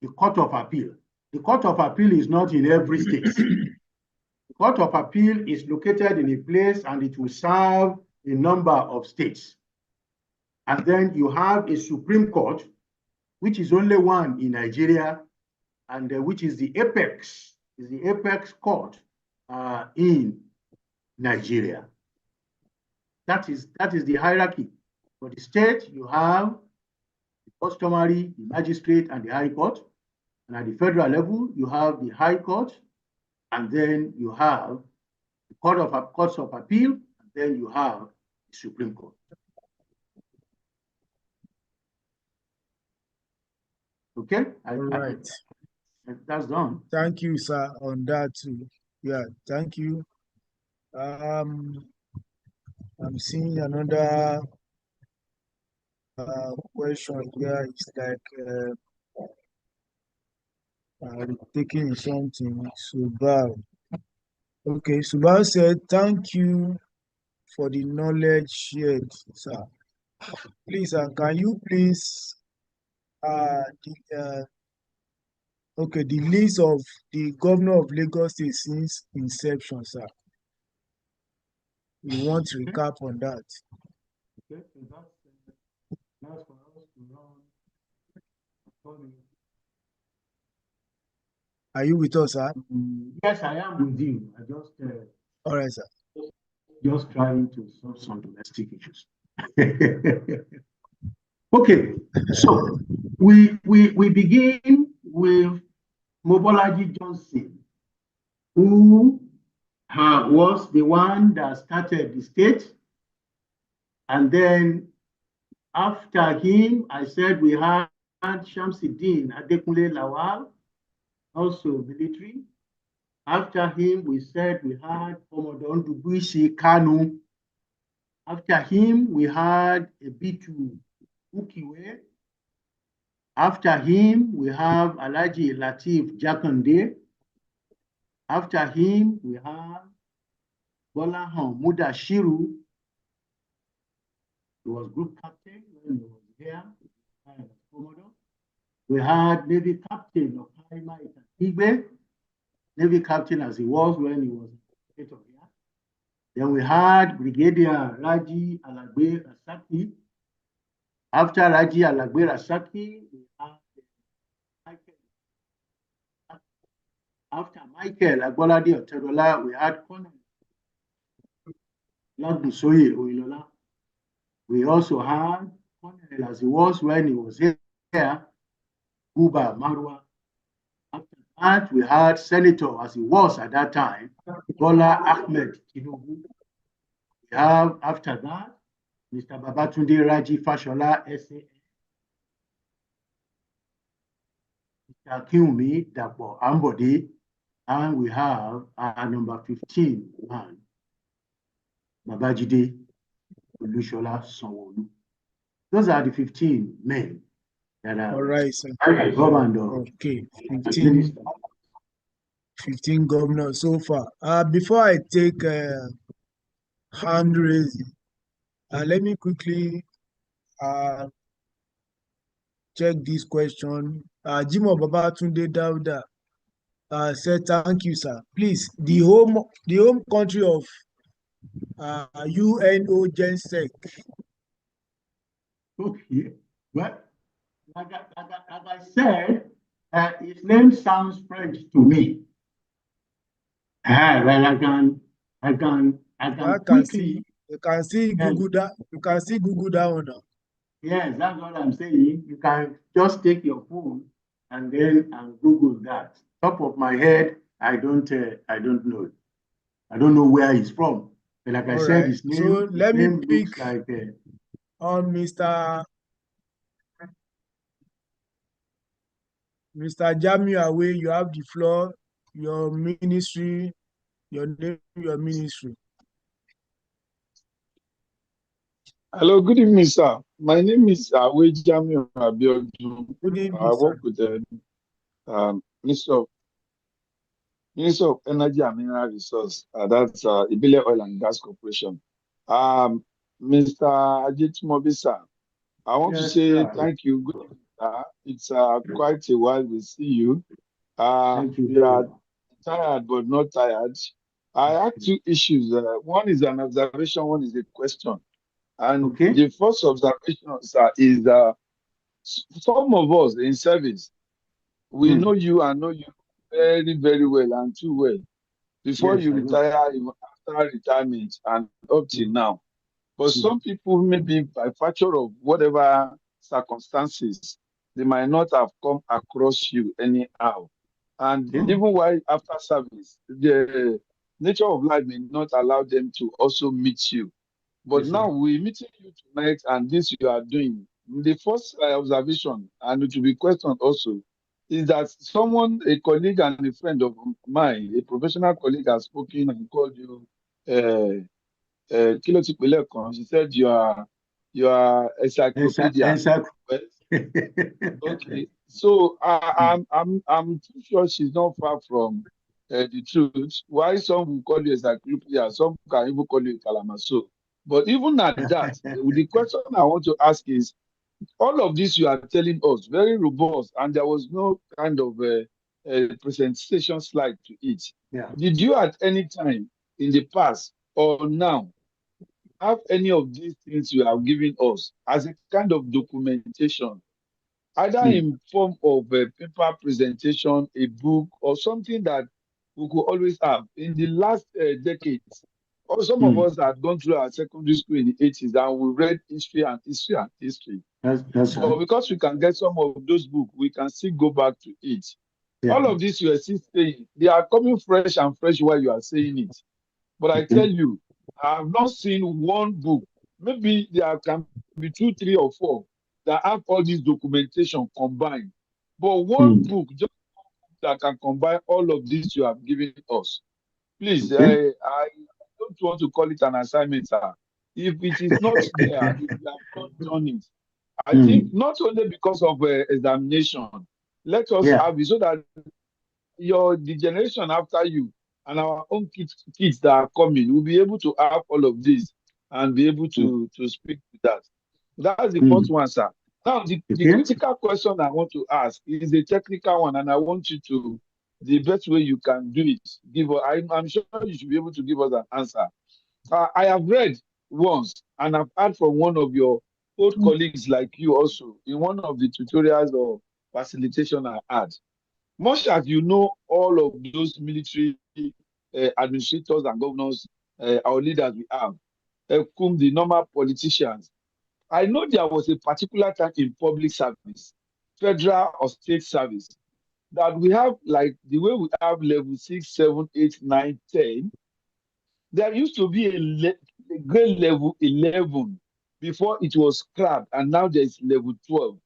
The Court of Appeal. The Court of Appeal is not in every state. The Court of Appeal is located in a place and it will serve a number of states. And then you have a Supreme Court, which is only one in Nigeria, and which is the apex court in Nigeria. That is the hierarchy. For the state, you have the customary, the magistrate, and the high court. And at the federal level, you have the high court, and then you have the courts of appeal, and then you have the Supreme Court. Okay? All right. That's done. Thank you, sir, on that too. Yeah, thank you. I'm seeing another question here. It's like taking something. Subal. Okay, Subal said, thank you for the knowledge shared, sir. Please, can you please okay, the list of the governor of Lagos State since inception, sir. We want to recap on that. Okay, so that's for us to run. Are you with us, sir? Yes, I am with you. I just all right, sir. Just trying to solve some domestic issues. Okay, so we begin with Mobolaji Johnson, who was the one that started the state. And then after him, I said we had Shamsuddin Adekunle Lawal, also military. After him, we said we had Commodore Ndubuisi Kanu. After him, we had Ebitu Ukiwe. After him, we have Alhaji Lateef Jakande. After him, we have Bolahan Mudashiru. He was group captain when he was here. We had Navy Captain of Haima Igbe, Navy Captain as he was when he was state of here. Then we had Brigadier Raji Alagbe Rasaki. After Raji Alagbe Rasaki, we had Michael. After Michael Agbolade Otedola, we had Colonel Lagusoye Oilola. We also had Colonel as he was when he was here, Buba Marwa. After that, we had Senator as he was at that time, Bola Ahmed Tinubu. We have after that, Mr. Babatunde Raji Fashola, SA. Mr. Kiumi Dapo Ambode. And we have our number 15 man, Babajide Olushola Sanwo-Olu. Those are the 15 men that are all right, sir. governed. Okay, 15 governors so far. Before I take hand raising, let me quickly check this question. Jimo Babatunde Dauda said, thank you, sir. Please, the home country of UNO Gensec. Okay, well, like I said, his name sounds French to me. Well, I can That can see, quickly. you can see Yes, Google that. You can see Google that one now. yes, that's what I'm saying. You can just take your phone and then Google that. Top of my head, I don't know. I don't know where he's from. But like I All said, right. his So let me name pick looks like on Mr. Jamiu Awe. You have the floor. Your ministry, your name, your ministry. Hello, good evening, sir. My name is Jamiu Abiodun. Good I evening, work sir. with the Minister of Energy and Mineral Resource. That's Ibile Oil and Gas Corporation. Mr. Ajitmobi, sir, I want to yes, say sir. thank you. Good evening, sir. It's quite a while we see you. Thank you We very are much. tired but not tired. I have two issues. One is an observation, one is a question. And Okay. the first observation, sir, is some of us in service, we know you and know you very, very well and too well. Before Yes, you I know. retire, even after retirement, and up till now. But some people, maybe by virtue of whatever circumstances, they might not have come across you anyhow. And Okay. even while after service, the nature of life may not allow them to also meet you. But Yes, sir. now we're meeting you tonight, and this you are doing. The first observation, and it will be questioned also, is that someone, a colleague and a friend of mine, a professional colleague, has spoken and called you Kilo Tipilekon. She said you are encyclopedia. Exactly. Well, okay, so I'm too sure she's not far from the truth. Why some will call you encyclopedia, some can even call you Kalamaso. But even at that, the question I want to ask is, all of this you are telling us very robust, and there was no kind of presentation slide to it. Yeah. Did you at any time in the past or now have any of these things you have given us as a kind of documentation, either in form of a paper presentation, a book, or something that we could always have in the last decades? Or some of us had gone through our secondary school in the 80s and we read history and history and history. That's But right. because we can get some of those books, we can still go back to it. Yeah. All of this you are still saying, they are coming fresh and fresh while you are saying it. But I tell Okay. you, I have not seen one book. Maybe there can be two, three, or four that have all this documentation combined. But one book just that can combine all of this you have given us. Please, Okay. I don't want to call it an assignment, sir. If it is not there, if you have not done it, I think not only because of examination, let us Yeah. have it so that the generation after you and our own kids that are coming will be able to have all of this and be able to speak to that. That's the first one, sir. Now, the Okay. critical question I want to ask is a technical one, and I want you to, the best way you can do it, give us, I'm sure you should be able to give us an answer. I have read once, and I've heard from one of your old colleagues like you also in one of the tutorials or facilitation I had. Much as you know all of those military administrators and governors, our leaders we have, whom the normal politicians, I know there was a particular time in public service, federal or state service, that we have like the way we have level 6, 7, 8, 9, 10. There used to be a grade level 11 before it was scrapped, and now there's level 12.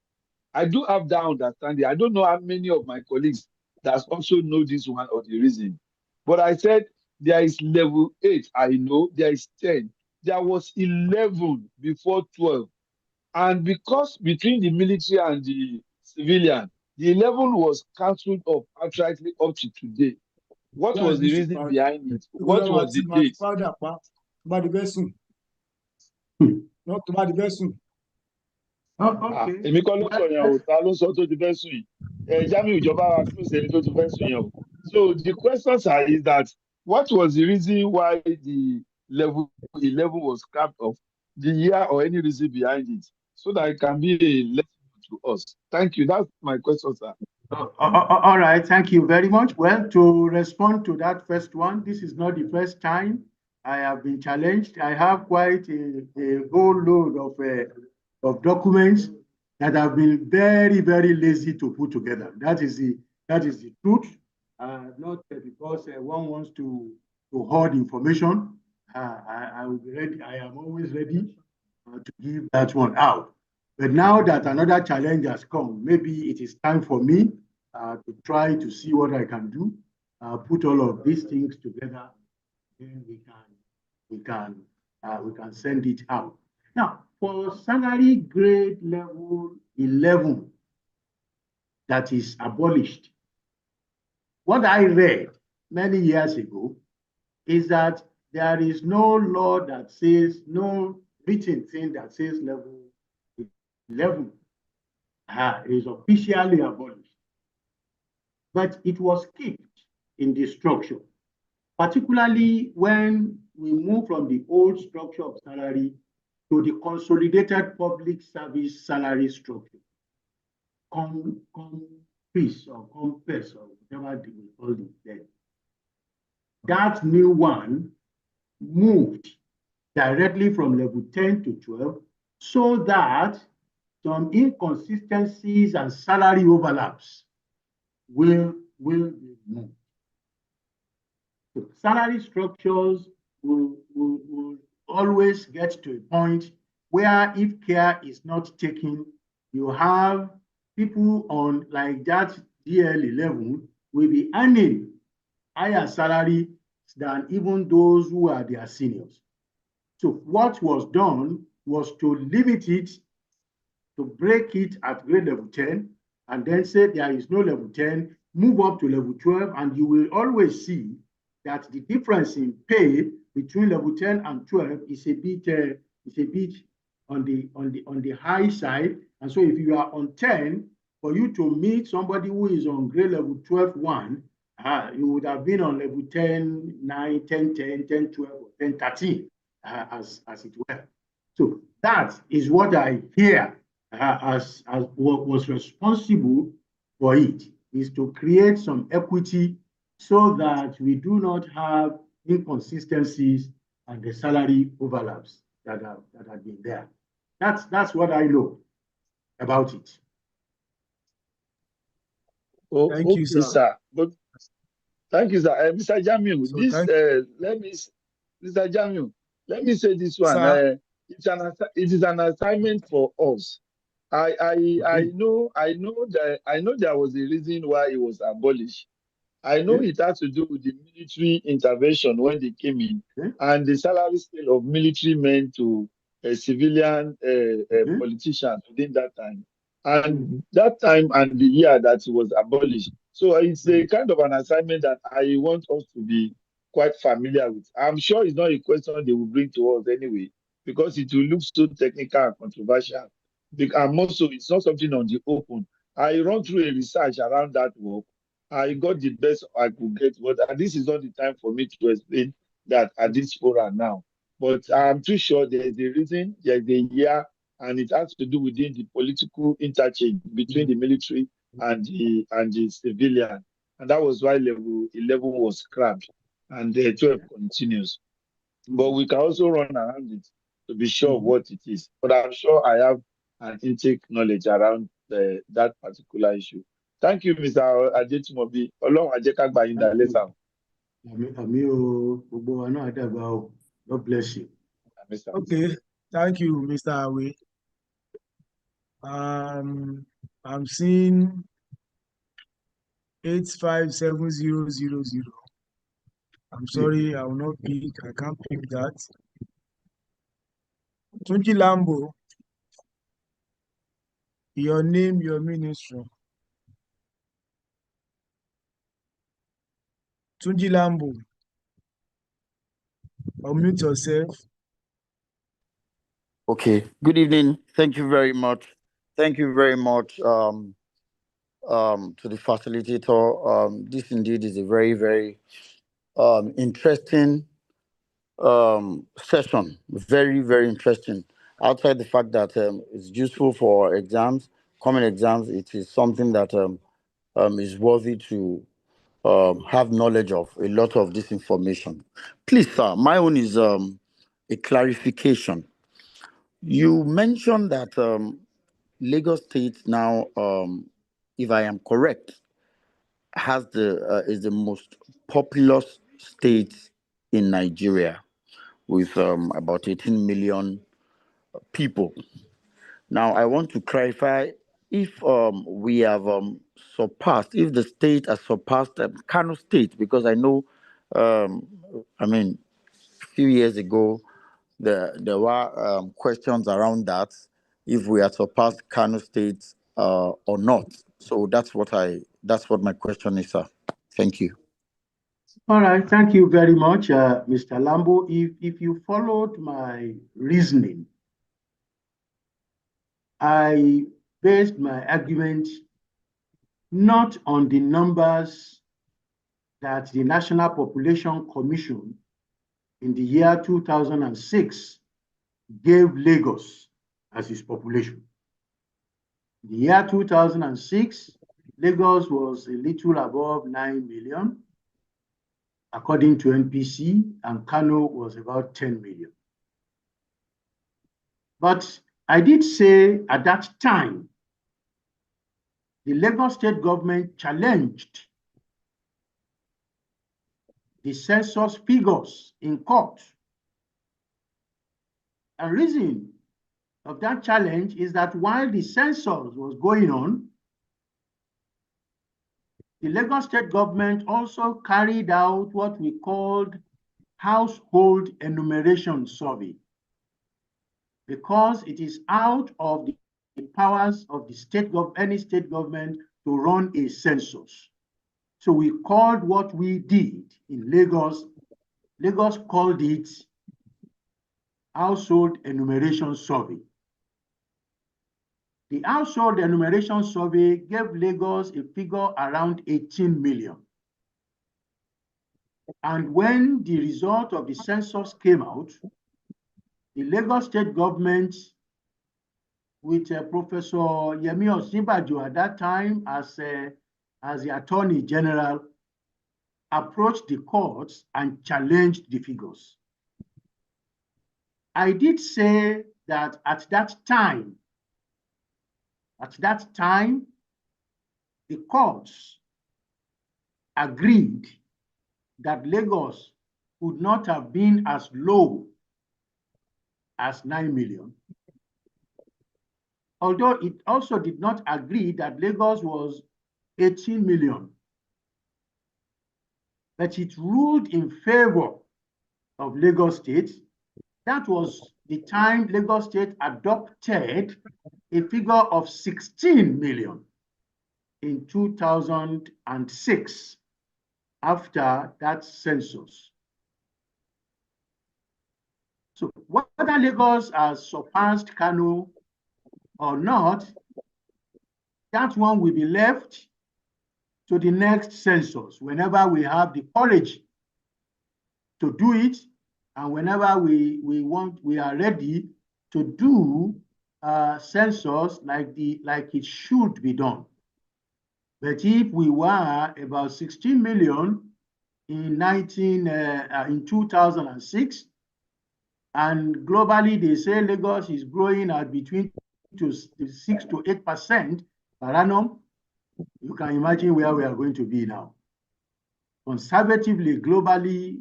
I do have that understanding. I don't know how many of my colleagues that also know this one or the reason. But I said there is level 8, I know, there is 10. There was 11 before 12. And because between the military and the civilian, the 11 was cancelled off outrightly up to today. What That's was the this reason part. behind it? Because What was the máa ti date? powder pa tó bá di very soon. Not tó bá di very soon. Okay. Èmi kọ́ ló sọ Well, yẹn o, ta ló sọ tó ti fẹ́ sùn yìí? Jamiu ìjọba wa close ẹni tó ti fẹ́ sùn yẹn o. So the questions are is that what was the reason why the level 11 was capped off, the year or any reason behind it, so that it can be a lesson to us. Thank you. That's my question, sir. all right. Thank you very much. Well, to respond to that first one, this is not the first time I have been challenged. I have quite a whole load of documents that have been very, very lazy to put together. That is the truth. Not because one wants to hoard information. I will be ready. I am always ready to give that one out. But now that another challenge has come, maybe it is time for me to try to see what I can do, put all of these things together, then we can send it out. Now, for salary grade level 11 that is abolished, what I read many years ago is that there is no law that says, no written thing that says level 11 is officially abolished. But it was kept in the structure, particularly when we move from the old structure of salary to the consolidated public service salary structure, COMPES or COMPES or whatever they will call it then. That new one moved directly from level 10 to 12 so that some inconsistencies and salary overlaps will be moved. So salary structures will always get to a point where if care is not taken, you have people on like that DL11 will be earning higher salary than even those who are their seniors. So what was done was to limit it, to break it at grade level 10, and then say there is no level 10, move up to level 12, and you will always see that the difference in pay between level 10 and 12 is a bit on the high side. And so if you are on 10, for you to meet somebody who is on grade level 12-1, you would have been on level 10, 9, 10, 10, 10, 12, or 10, 13, as it were. So that is what I hear as what was responsible for it, is to create some equity so that we do not have inconsistencies and the salary overlaps that have been there. That's what I know about it. Oh, Thank okay, you, sir. sir. But thank you, sir. Mr. Jamiu, So this thank Mr. Jamiu, let me say this one. sir. It is an assignment for us. I Okay. know there was a reason why it was abolished. I know Okay. it has to do with the military intervention when they came in, Okay. and the salary scale of military men to civilian Okay. politicians within that time. And that time and the year that it was abolished. So it's a kind of an assignment that I want us to be quite familiar with. I'm sure it's not a question they will bring to us anyway, because it will look so technical and controversial. And more so, it's not something on the open. I run through a research around that work. I got the best I could get, but this is not the time for me to explain that at this forum now. But I'm too sure there is a reason, there is a year, and it has to do within the political interchange between the military and the civilian. And that was why level 11 was scrapped and the 12 continues. But we can also run around it to be sure of what it is. But I'm sure I have an intake knowledge around that particular issue. Thank you, Mr. Adetumobi. Ọlọ́run á jẹ́ ká gbà yín Thank dalẹ́ you. sà. Àmì o, gbogbo wa náà á dàgbà o. God bless you. Mr. Okay, thank you, Mr. Awe. I'm seeing 857000. I'm sorry, I will not pick. I can't pick that. Tunji Lambo, your name, your ministry. Tunji Lambo, unmute yourself. Okay. Good evening. Thank you very much. Thank you very much to the facilitator. This indeed is a very, very interesting session. Very, very interesting. Outside the fact that it's useful for exams, common exams, it is something that is worthy to have knowledge of a lot of this information. Please, sir, my own is a clarification. You mentioned that Lagos State now, if I am correct, has is the most populous state in Nigeria with about 18 million people. Now, I want to clarify if we have surpassed, if the state has surpassed Kano State, because I know, I mean, a few years ago, there were questions around that, if we had surpassed Kano State or not. So that's what my question is, sir. Thank you. All right, thank you very much, Mr. Lambo. If you followed my reasoning, I based my argument not on the numbers that the National Population Commission in the year 2006 gave Lagos as its population. In the year 2006, Lagos was a little above 9 million, according to NPC, and Kano was about 10 million. But I did say at that time, the Lagos state government challenged the census figures in court. And reason of that challenge is that while the census was going on, the Lagos state government also carried out what we called household enumeration survey, because it is out of the powers of the any state government to run a census. So we called what we did in Lagos called it household enumeration survey. The household enumeration survey gave Lagos a figure around 18 million. And when the result of the census came out, the Lagos state government, with Professor Yemi Osinbajo at that time as the Attorney General, approached the courts and challenged the figures. I did say that at that time, the courts agreed that Lagos could not have been as low as 9 million. Although it also did not agree that Lagos was 18 million. But it ruled in favor of Lagos State. That was the time Lagos State adopted a figure of 16 million in 2006 after that census. So whether Lagos has surpassed Kano or not, that one will be left to the next census whenever we have the courage to do it, and whenever we are ready to do census like it should be done. But if we were about 16 million in 2006, and globally they say Lagos is growing at between 6 to 8% per annum, you can imagine where we are going to be now. Conservatively, globally,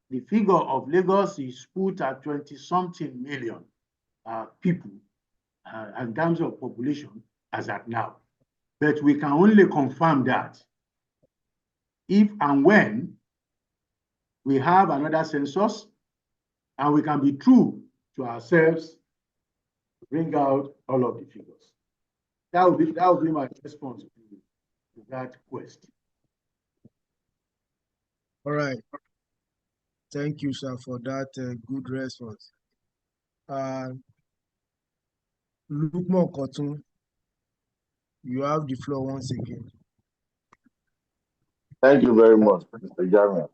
the figure of Lagos is put at 20-something million people in terms of population as at now. But we can only confirm that if and when we have another census and we can be true to ourselves, bring out all of the figures. That would be my response to that question. All right. Thank you, sir, for that good response. Lukman Kotun, you have the floor once again. Thank you very much, Mr. Jamiu.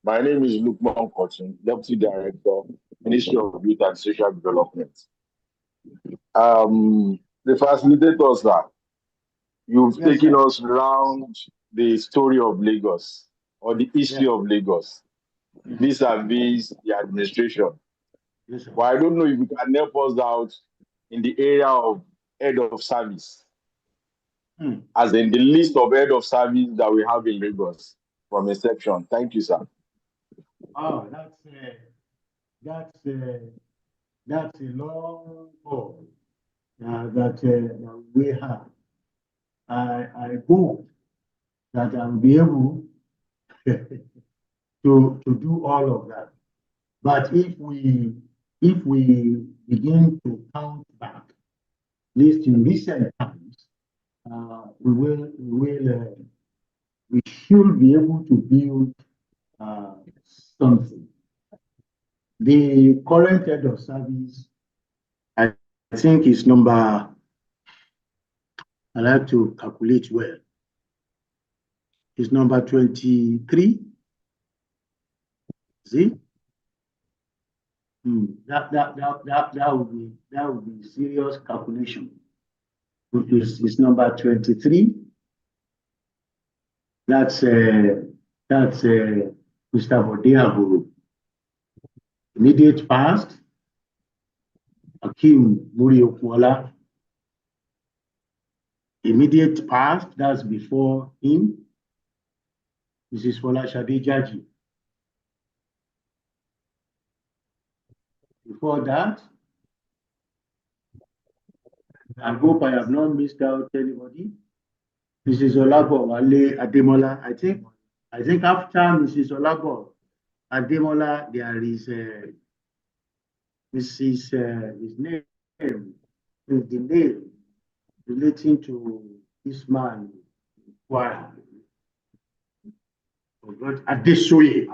My name is Lukman Kotun, Deputy Director, Ministry of Youth and Social Development. The facilitators, sir, you've taken us around the story of Lagos or the history of Lagos vis-a-vis the administration. Yes, sir. But I don't know if you can help us out in the area of head of service, as in the list of head of service that we have in Lagos from inception. Thank you, sir. Oh, that's a long haul that we have. I hope that I'll be able to do all of that. But if we begin to count back, at least in recent times, we should be able to build something. The current head of service, I think, is number. I like to calculate well. It's number 23. See? That would be serious calculation. It's number 23. That's Mr. Bodiago. Immediate past, Akim Muriokuala. Immediate past, that's before him, Mrs. Folashade Jaji. Before that, I hope I have not missed out anybody. Mrs. Olabo Wale Ademola. I think after Mrs. Olabo Ademola, there is his name is the name relating to this man, Adesoye.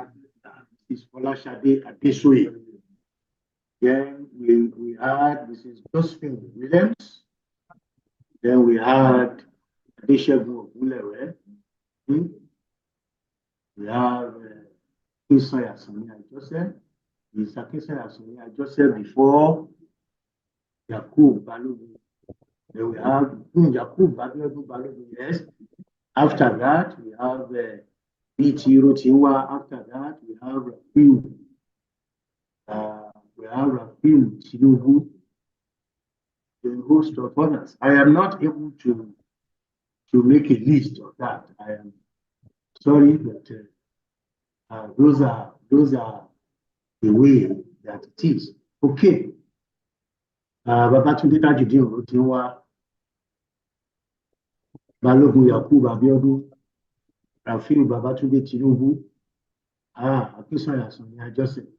Mrs. Folashade Adesoye. Then we had Mrs. Josephine Williams. Then we had Adeshegun Ogunlewe. We have Kinsoya Sonia Joseph. Mr. Kinsoya Sonia Joseph before Yakub Balogun. Then we have Yakub Balogun, yes. After that, we have B.T. Rotiwa. After that, we have Rafiu. We have Rafiu Tinubu. A host of others. I am not able to make a list of that. I am sorry, but those are the way that it is. Okay. Babatunde Tajudeen Rotiwa, Balogun Yakub Abiodun, Rafiu Babatunde Tinubu, Akinsoya Sonia Joseph,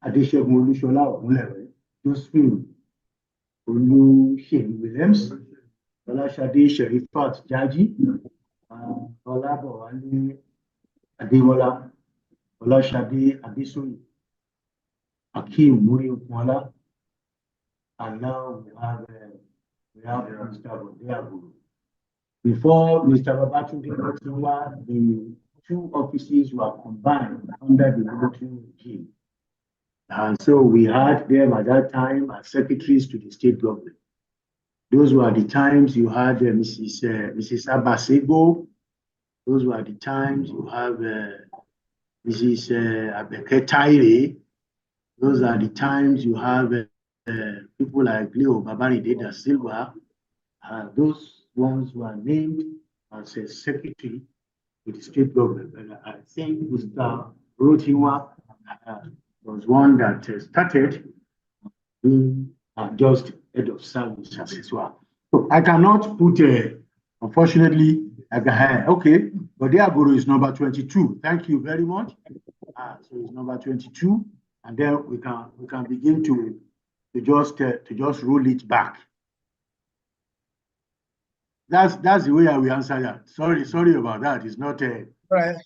Adeshegun Olushola Ogunlewe, Josephine Oluseyi Williams, Folashade Sherifat Jaji, Olabowale Ademola, Folashade Adesoye, Akim Muriokuala, and now we have Mr. Bodiago. Before Mr. Babatunde Rotiwa, the two offices were combined under the military regime. And so we had them at that time as secretaries to the state government. Those were the times you had Mrs. Abasego. Those were the times you have Mrs. Abeke Taire. Those are the times you have people like Leo Babaride da Silva. Those ones were named as a secretary to the state government. And I think Mr. Rotiwa was one that started being just head of service as well. So I cannot put, unfortunately, okay, but Diagoro is number 22. Thank you very much. So it's number 22, and then we can begin to just roll it back. That's the way I will answer that. Sorry about that. It's not Right.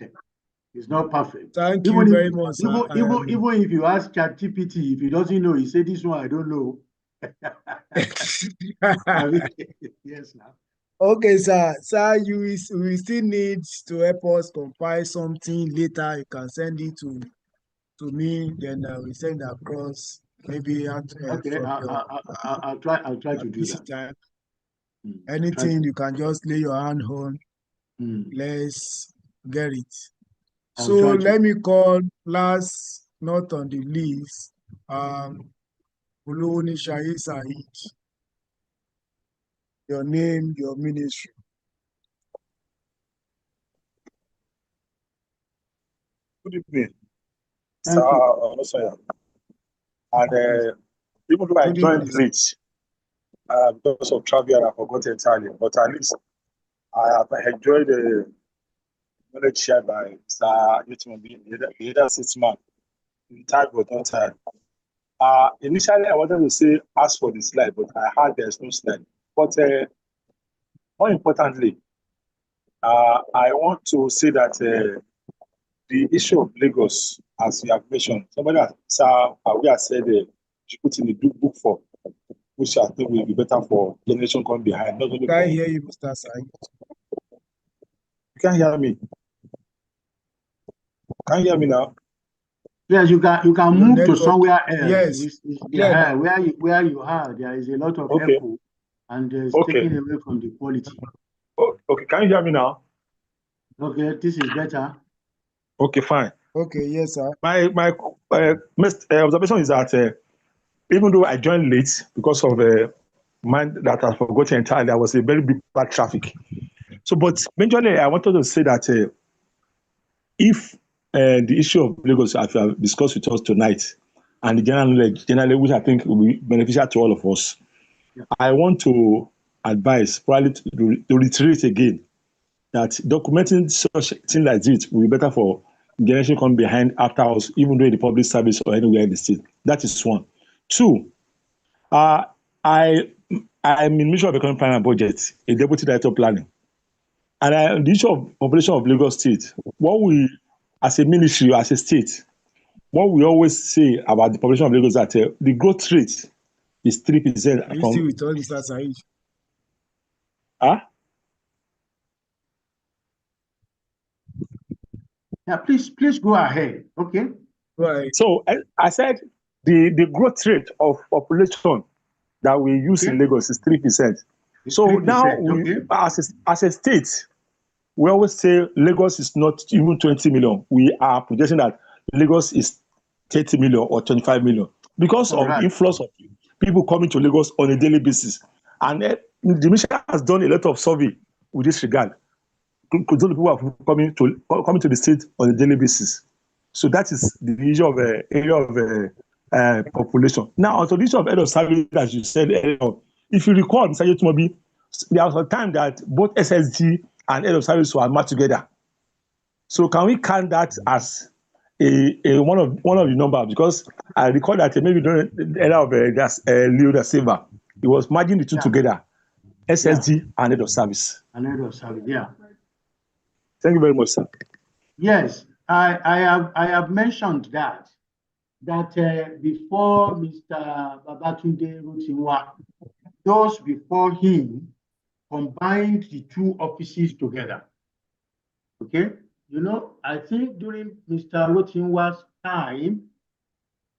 It's not perfect. Thank you very much, sir. Even if you ask ChatGPT, if he doesn't know, he say this one I don't know. Yes, now. Okay, sir. Sir, we still need to help us compile something later. You can send it to me, then I will send across. Maybe Okay, I'll try to do that. Time. Anything you can just lay your hand on, Let's get it. I'll So try to. let me call last not on the list, Olowoni Shayi Saheed. Your name, your ministry. Good evening, Thank sir. you. And even though I Good joined evening. late because of travel and I forgot entirely, but at least I have enjoyed the knowledge shared by Sir Yetumobi, the other 6 months. Time but not time. Initially, I wanted to say ask for the slide, but I heard there's no slide. But more importantly, I want to say that the issue of Lagos, as you have mentioned, somebody has we have said should put in the book for, which I think will be better for generation coming behind. Not only Can I for, hear you, Mr. Saheed? you can hear me. Can you hear me now? Yes, you can Your move to network. somewhere else. Yes, clear now. Where you are, there is a lot of Okay. echo, and it's Okay. taking away from the quality. Okay. Can you hear me now? Okay, this is better. Okay, fine. Okay, yes, sir. My observation is that even though I joined late because of mind that I forgot entirely, there was a very big bad traffic. So, but majorly, I wanted to say that if the issue of Lagos, as you have discussed with us tonight, and the general knowledge, generally, which I think will be beneficial to all of us, Yeah. I want to advise, probably to reiterate again, that documenting such thing like this will be better for generation come behind after us, even though in the public service or anywhere in the state. That is one. Two, I'm in Ministry of Economic Planning and Budget, a deputy director of planning. And the issue of population of Lagos State, what we, as a ministry, as a state, what we always say about the population of Lagos is that the growth rate is 3% Are you still from. with us, Mr. Saheed? Huh? Yeah, please go ahead. Okay. Right. So I said the growth rate of population that we use in Lagos is 3%. So 3%, now we, okay. as a state, we always say Lagos is not even 20 million. We are projecting that Lagos is 30 million or 25 million because All of the right. influx of people coming to Lagos on a daily basis. And the mission has done a lot of survey with this regard. Because those people are coming to the state on a daily basis. So that is the issue of area of population. Now, on the issue of head of service, as you said earlier, if you recall, Mr. Yetumobi, there was a time that both SSG and head of service were merged together. So can we count that as a one of the numbers? Because I recall that maybe during the era of Leo da Silva, he was merging the two together, SSG and head of service. And head of service, yeah. Thank you very much, sir. Yes, I have mentioned that before Mr. Babatunde Rutinwa, those before him combined the two offices together. Okay, you know, I think during Mr. Rutinwa's time,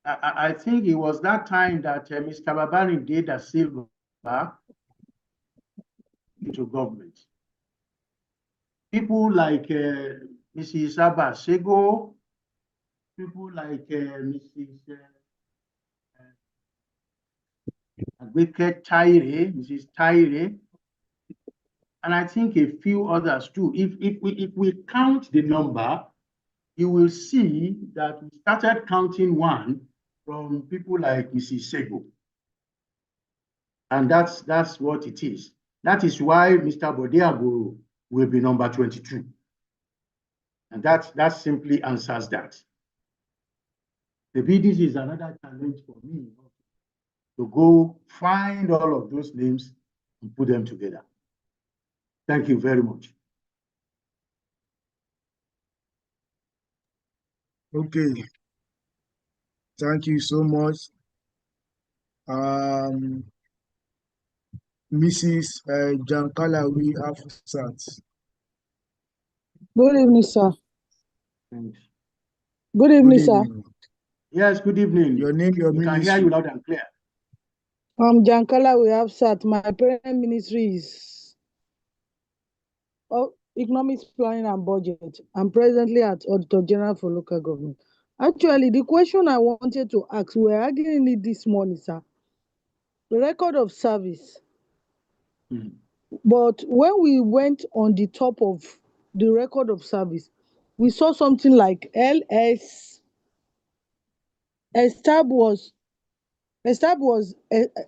I think it was that time that Mr. Babatunde da Silva into government. People like Mrs. Abba Sego, people like Mrs. Agweke Taire, Mrs. Taire, and I think a few others too. If we count the number, you will see that we started counting one from people like Mrs. Sego. And that's what it is. That is why Mr. Bodiago will be number 22. And that simply answers that. Maybe this is another challenge for me to go find all of those names and put them together. Thank you very much. Okay. Thank you so much. Mrs. Jankalawi Afusat. Good evening, sir. Thanks. Good evening, Good sir. evening. Yes, good evening. Your name, your We can hear ministry. you loud and clear. Jankala, we have sat. My parent ministry is Economics Planning and Budget. I'm presently at Auditor General for Local Government. Actually, the question I wanted to ask, we were arguing it this morning, sir. The record of service. Mhm. But when we went on the top of the record of service, we saw something like LS. Estab was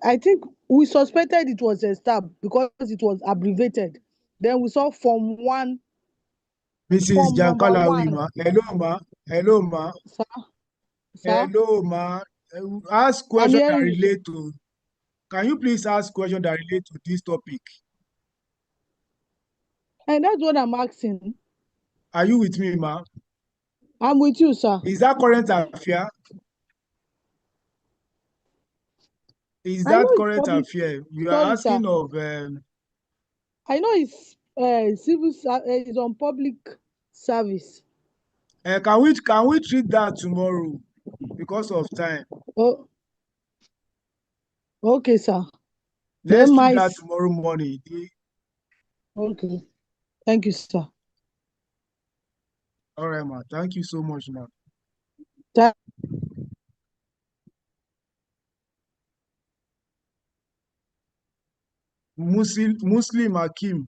I think we suspected it was Estab because it was abbreviated. Then we saw Mrs. form number Jankala one. Wima. Hello, ma. Hello, ma. Sir, sir, Hello, ma. Ask I'm questions that hearing you, sir. relate to. Can you please ask questions that relate to this topic? And that's what I'm asking. Are you with me, ma? I'm with you, sir. Is that current affair? Is I know that it's current public. affair? You are Sorry, sir. asking of I know it's it's on public service. can we treat that tomorrow because of time? Oh, okay, sir. Let's Then treat my that tomorrow morning. okay. Thank you, sir. All right, ma. Thank you so much, ma. Thank Muslim Hakim.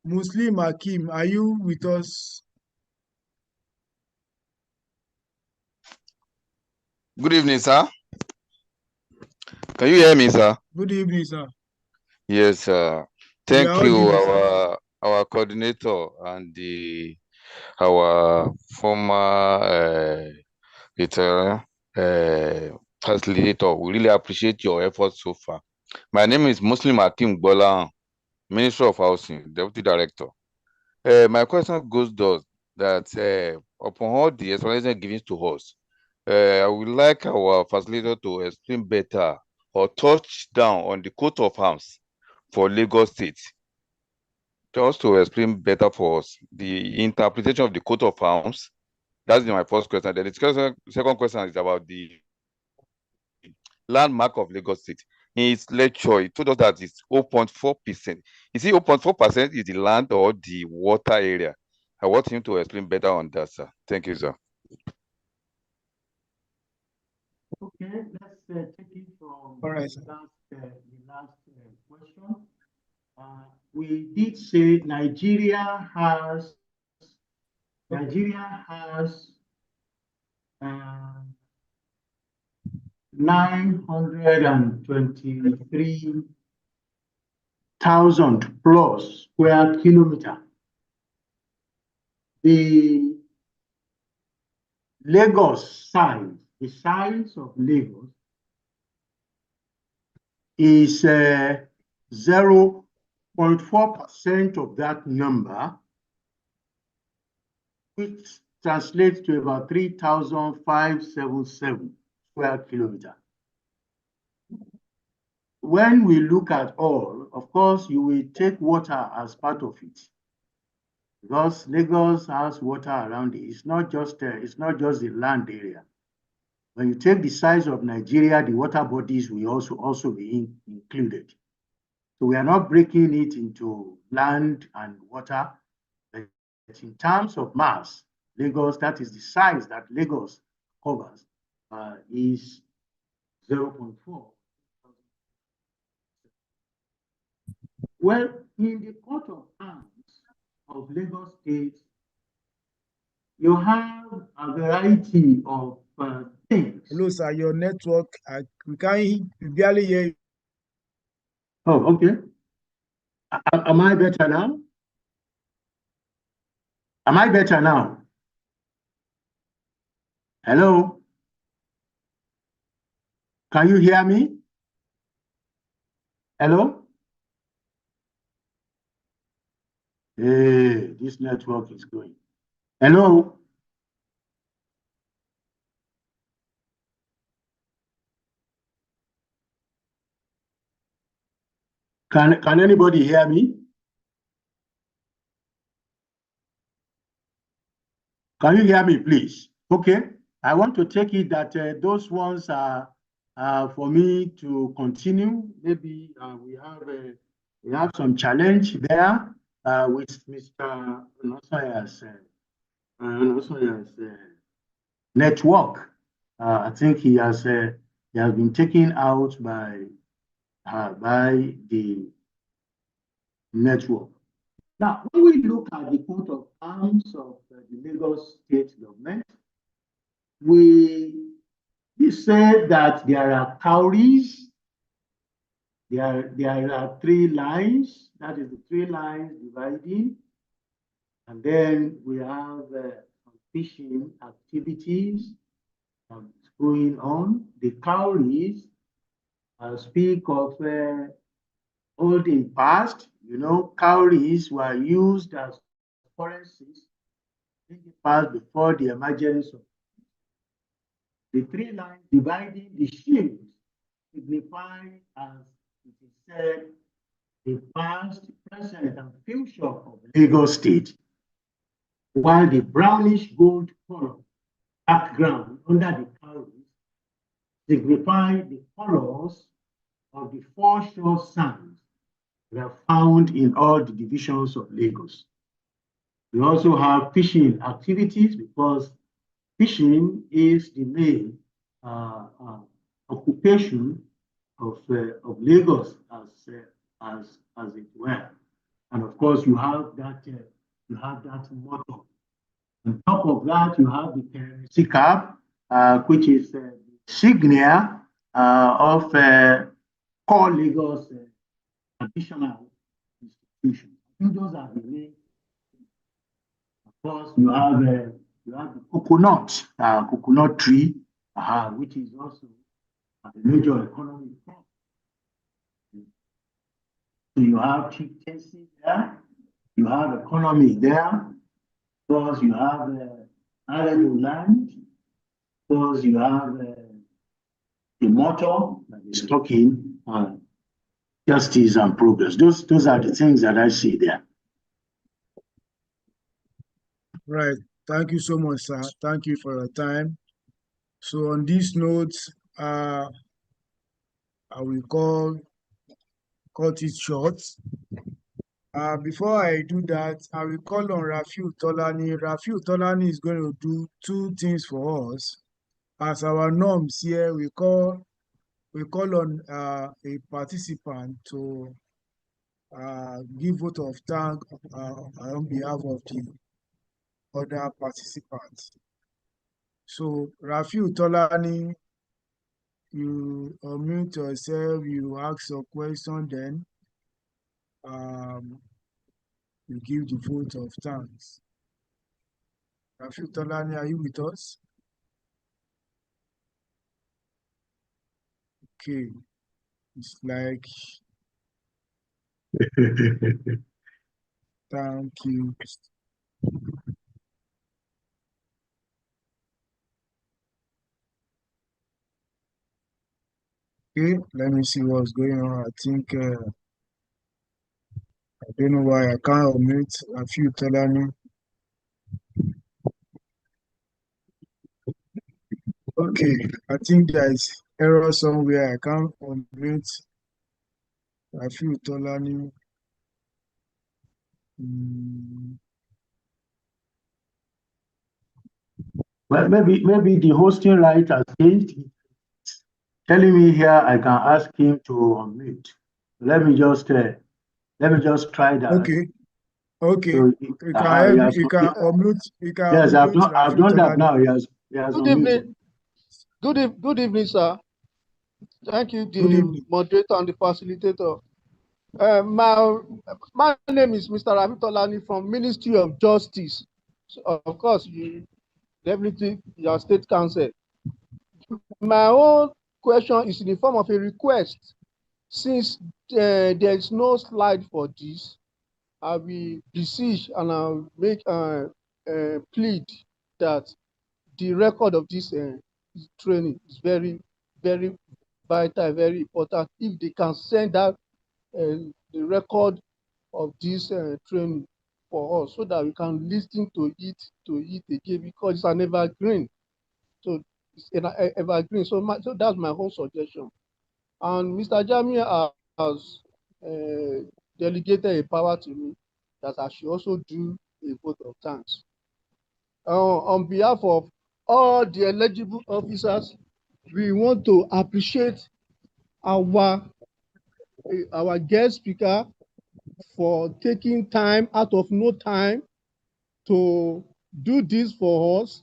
Muslim Hakim, are you with us? Good evening, sir. Can you hear me, sir? Good evening, sir. Yes, sir. We are Thank you, audible, sir. our coordinator and our former facilitator. We really appreciate your efforts so far. My name is Muslim Hakim Bola, Minister of Housing, Deputy Director. My question goes thus that upon all the explanation given to us, I would like our facilitator to explain better or touch down on the coat of arms for Lagos State. Just to explain better for us the interpretation of the coat of arms. That's my first question. Then the second question is about the landmark of Lagos State. In his lecture, he told us that it's 0.4%. Is it 0.4% is the land or the water area? I want him to explain better on that, sir. Thank you, sir. Okay, let's take it from All right, sir. the last question. We did say Nigeria has uh, 923,000 plus square kilometer. The Lagos size, the size of Lagos is 0.4% of that number, which translates to about 3,577 square kilometer. When we look at all, of course, you will take water as part of it, because Lagos has water around it. It's not just the land area. When you take the size of Nigeria, the water bodies will also be included. So we are not breaking it into land and water. But in terms of mass, Lagos, that is the size that Lagos covers, is 0.4. Well, in the coat of arms of Lagos State, you have a variety of things. Hello, sir. Your network, we barely hear you. Oh, okay. Am I better now? Am I better now? Hello? Can you hear me? Hello? Hey, this network is going. Hello? Can anybody hear me? Can you hear me, please? Okay. I want to take it that those ones are for me to continue. Maybe we have some challenge there with Mr. Onosoya's network. I think he has been taken out by the network. Now, when we look at the coat of arms of the Lagos state government, we said that there are cowries. There are 3 lines. That is the 3 lines dividing. And then we have fishing activities going on. The cowries speak of olden past. You know, cowries were used as currencies in the past before the emergence of the 3 lines dividing the shield signify, as it is said, the past, present, and future of Lagos State, while the brownish gold color background under the cowries signify the colors of the 4 shore sands that are found in all the divisions of Lagos. We also have fishing activities because fishing is the main occupation of Lagos as it were. And of course, you have that motto. On top of that, you have the currency cap, which is the signia of core Lagos traditional institutions. I think those are the main. Of course, you have the coconut tree, which is also a major economic problem. So you have chieftaincy there, you have economy there, because you have arable land, because you have the motto that is talking justice and progress. Those are the things that I see there. Right. Thank you so much, sir. Thank you for your time. So on this note, I will cut it short. Before I do that, I will call on Rafiu Tolani. Rafiu Tolani is going to do 2 things for us. As our norms here, we call on a participant to give vote of thanks on behalf of the other participants. So, Rafiu Tolani, you unmute yourself, you ask your question, then you give the vote of thanks. Rafiu Tolani, are you with us? Okay, it's like, thank you. Okay, let me see what's going on. I think, I don't know why I can't unmute Rafiu Tolani. Okay, I think there is error somewhere. I can't unmute Rafiu Tolani. Well, maybe the hosting right has changed. Telling me here I can ask him to unmute. Let me just try that. Okay. Okay. So, You can unmute. You can yes, unmute I've done that now. He has Good unmuted. evening. Good evening, sir. Thank you, Good the evening. moderator and the facilitator. My name is Mr. Rafi Tolani from Ministry of Justice. So, of course, you definitely your state council. My own question is in the form of a request. Since there is no slide for this, I will beseech and I will make plead that the record of this training is very, very vital, very important. If they can send out the record of this training for us so that we can listen to it again, because it's an evergreen. So evergreen. So that's my whole suggestion. And Mr. Jamiu has delegated a power to me that I should also do a vote of thanks. On behalf of all the eligible officers, we want to appreciate our guest speaker for taking time out of no time to do this for us.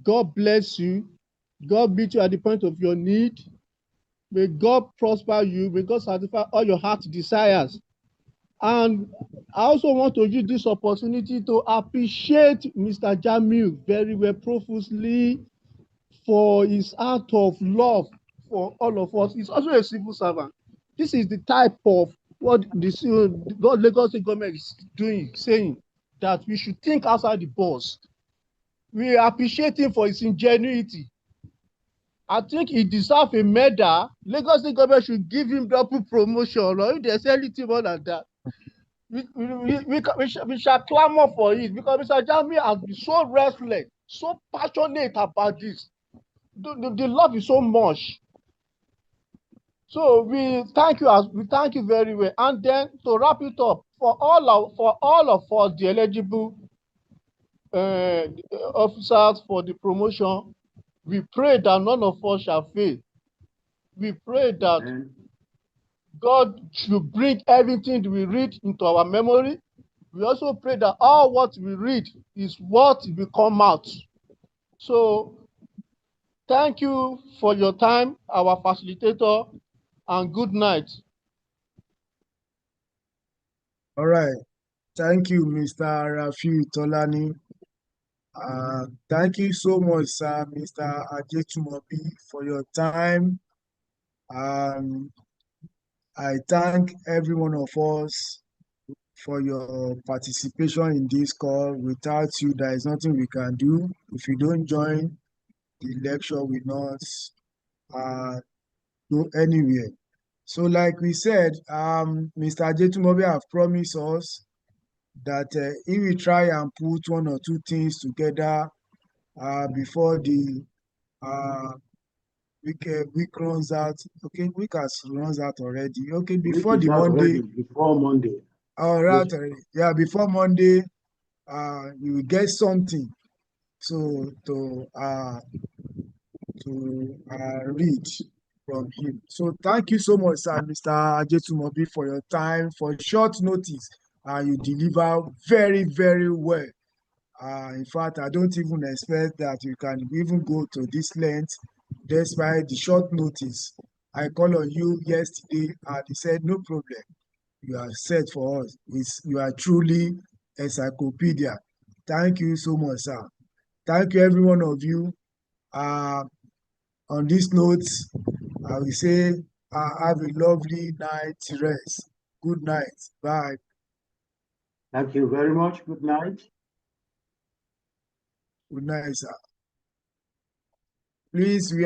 God bless you. God meet you at the point of your need. May God prosper you. May God satisfy all your heart desires. And I also want to use this opportunity to appreciate Mr. Jamiu very well profusely for his act of love for all of us. He's also a civil servant. This is the type of what the Lagos State government is doing, saying that we should think outside the box. We appreciate him for his ingenuity. I think he deserves a medal. Lagos State government should give him double promotion, or if there's anything more than that. We shall clamor for it, because Mr. Jamiu has been so restless, so passionate about this. The love is so much. So we thank you very well. And then to wrap it up, for all of us, the eligible officers for the promotion, we pray that none of us shall fail. We pray that God should bring everything we read into our memory. We also pray that all what we read is what will come out. So thank you for your time, our facilitator, and good night. All right. Thank you, Mr. Rafi Tolani. Thank you so much, sir, Mr. Ajetumobi, for your time. I thank every one of us for your participation in this call. Without you, there is nothing we can do. If you don't join, the lecture will not go anywhere. So like we said, Mr. Ajetumobi have promised us that he will try and put one or two things together before the week runs out. Okay, week has runs out already. Okay, before the Monday. Before Monday. All right, yeah, before Monday, you will get something to read from him. So thank you so much, sir, Mr. Ajetumobi, for your time. For short notice, you deliver very, very well. In fact, I don't even expect that you can even go to this length despite the short notice. I called on you yesterday and he said, no problem. You are set for us. You are truly encyclopedia. Thank you so much, sir. Thank you, every one of you. On this note, I will say, have a lovely night rest. Good night. Bye. Thank you very much. Good night. Good night, sir. Please, we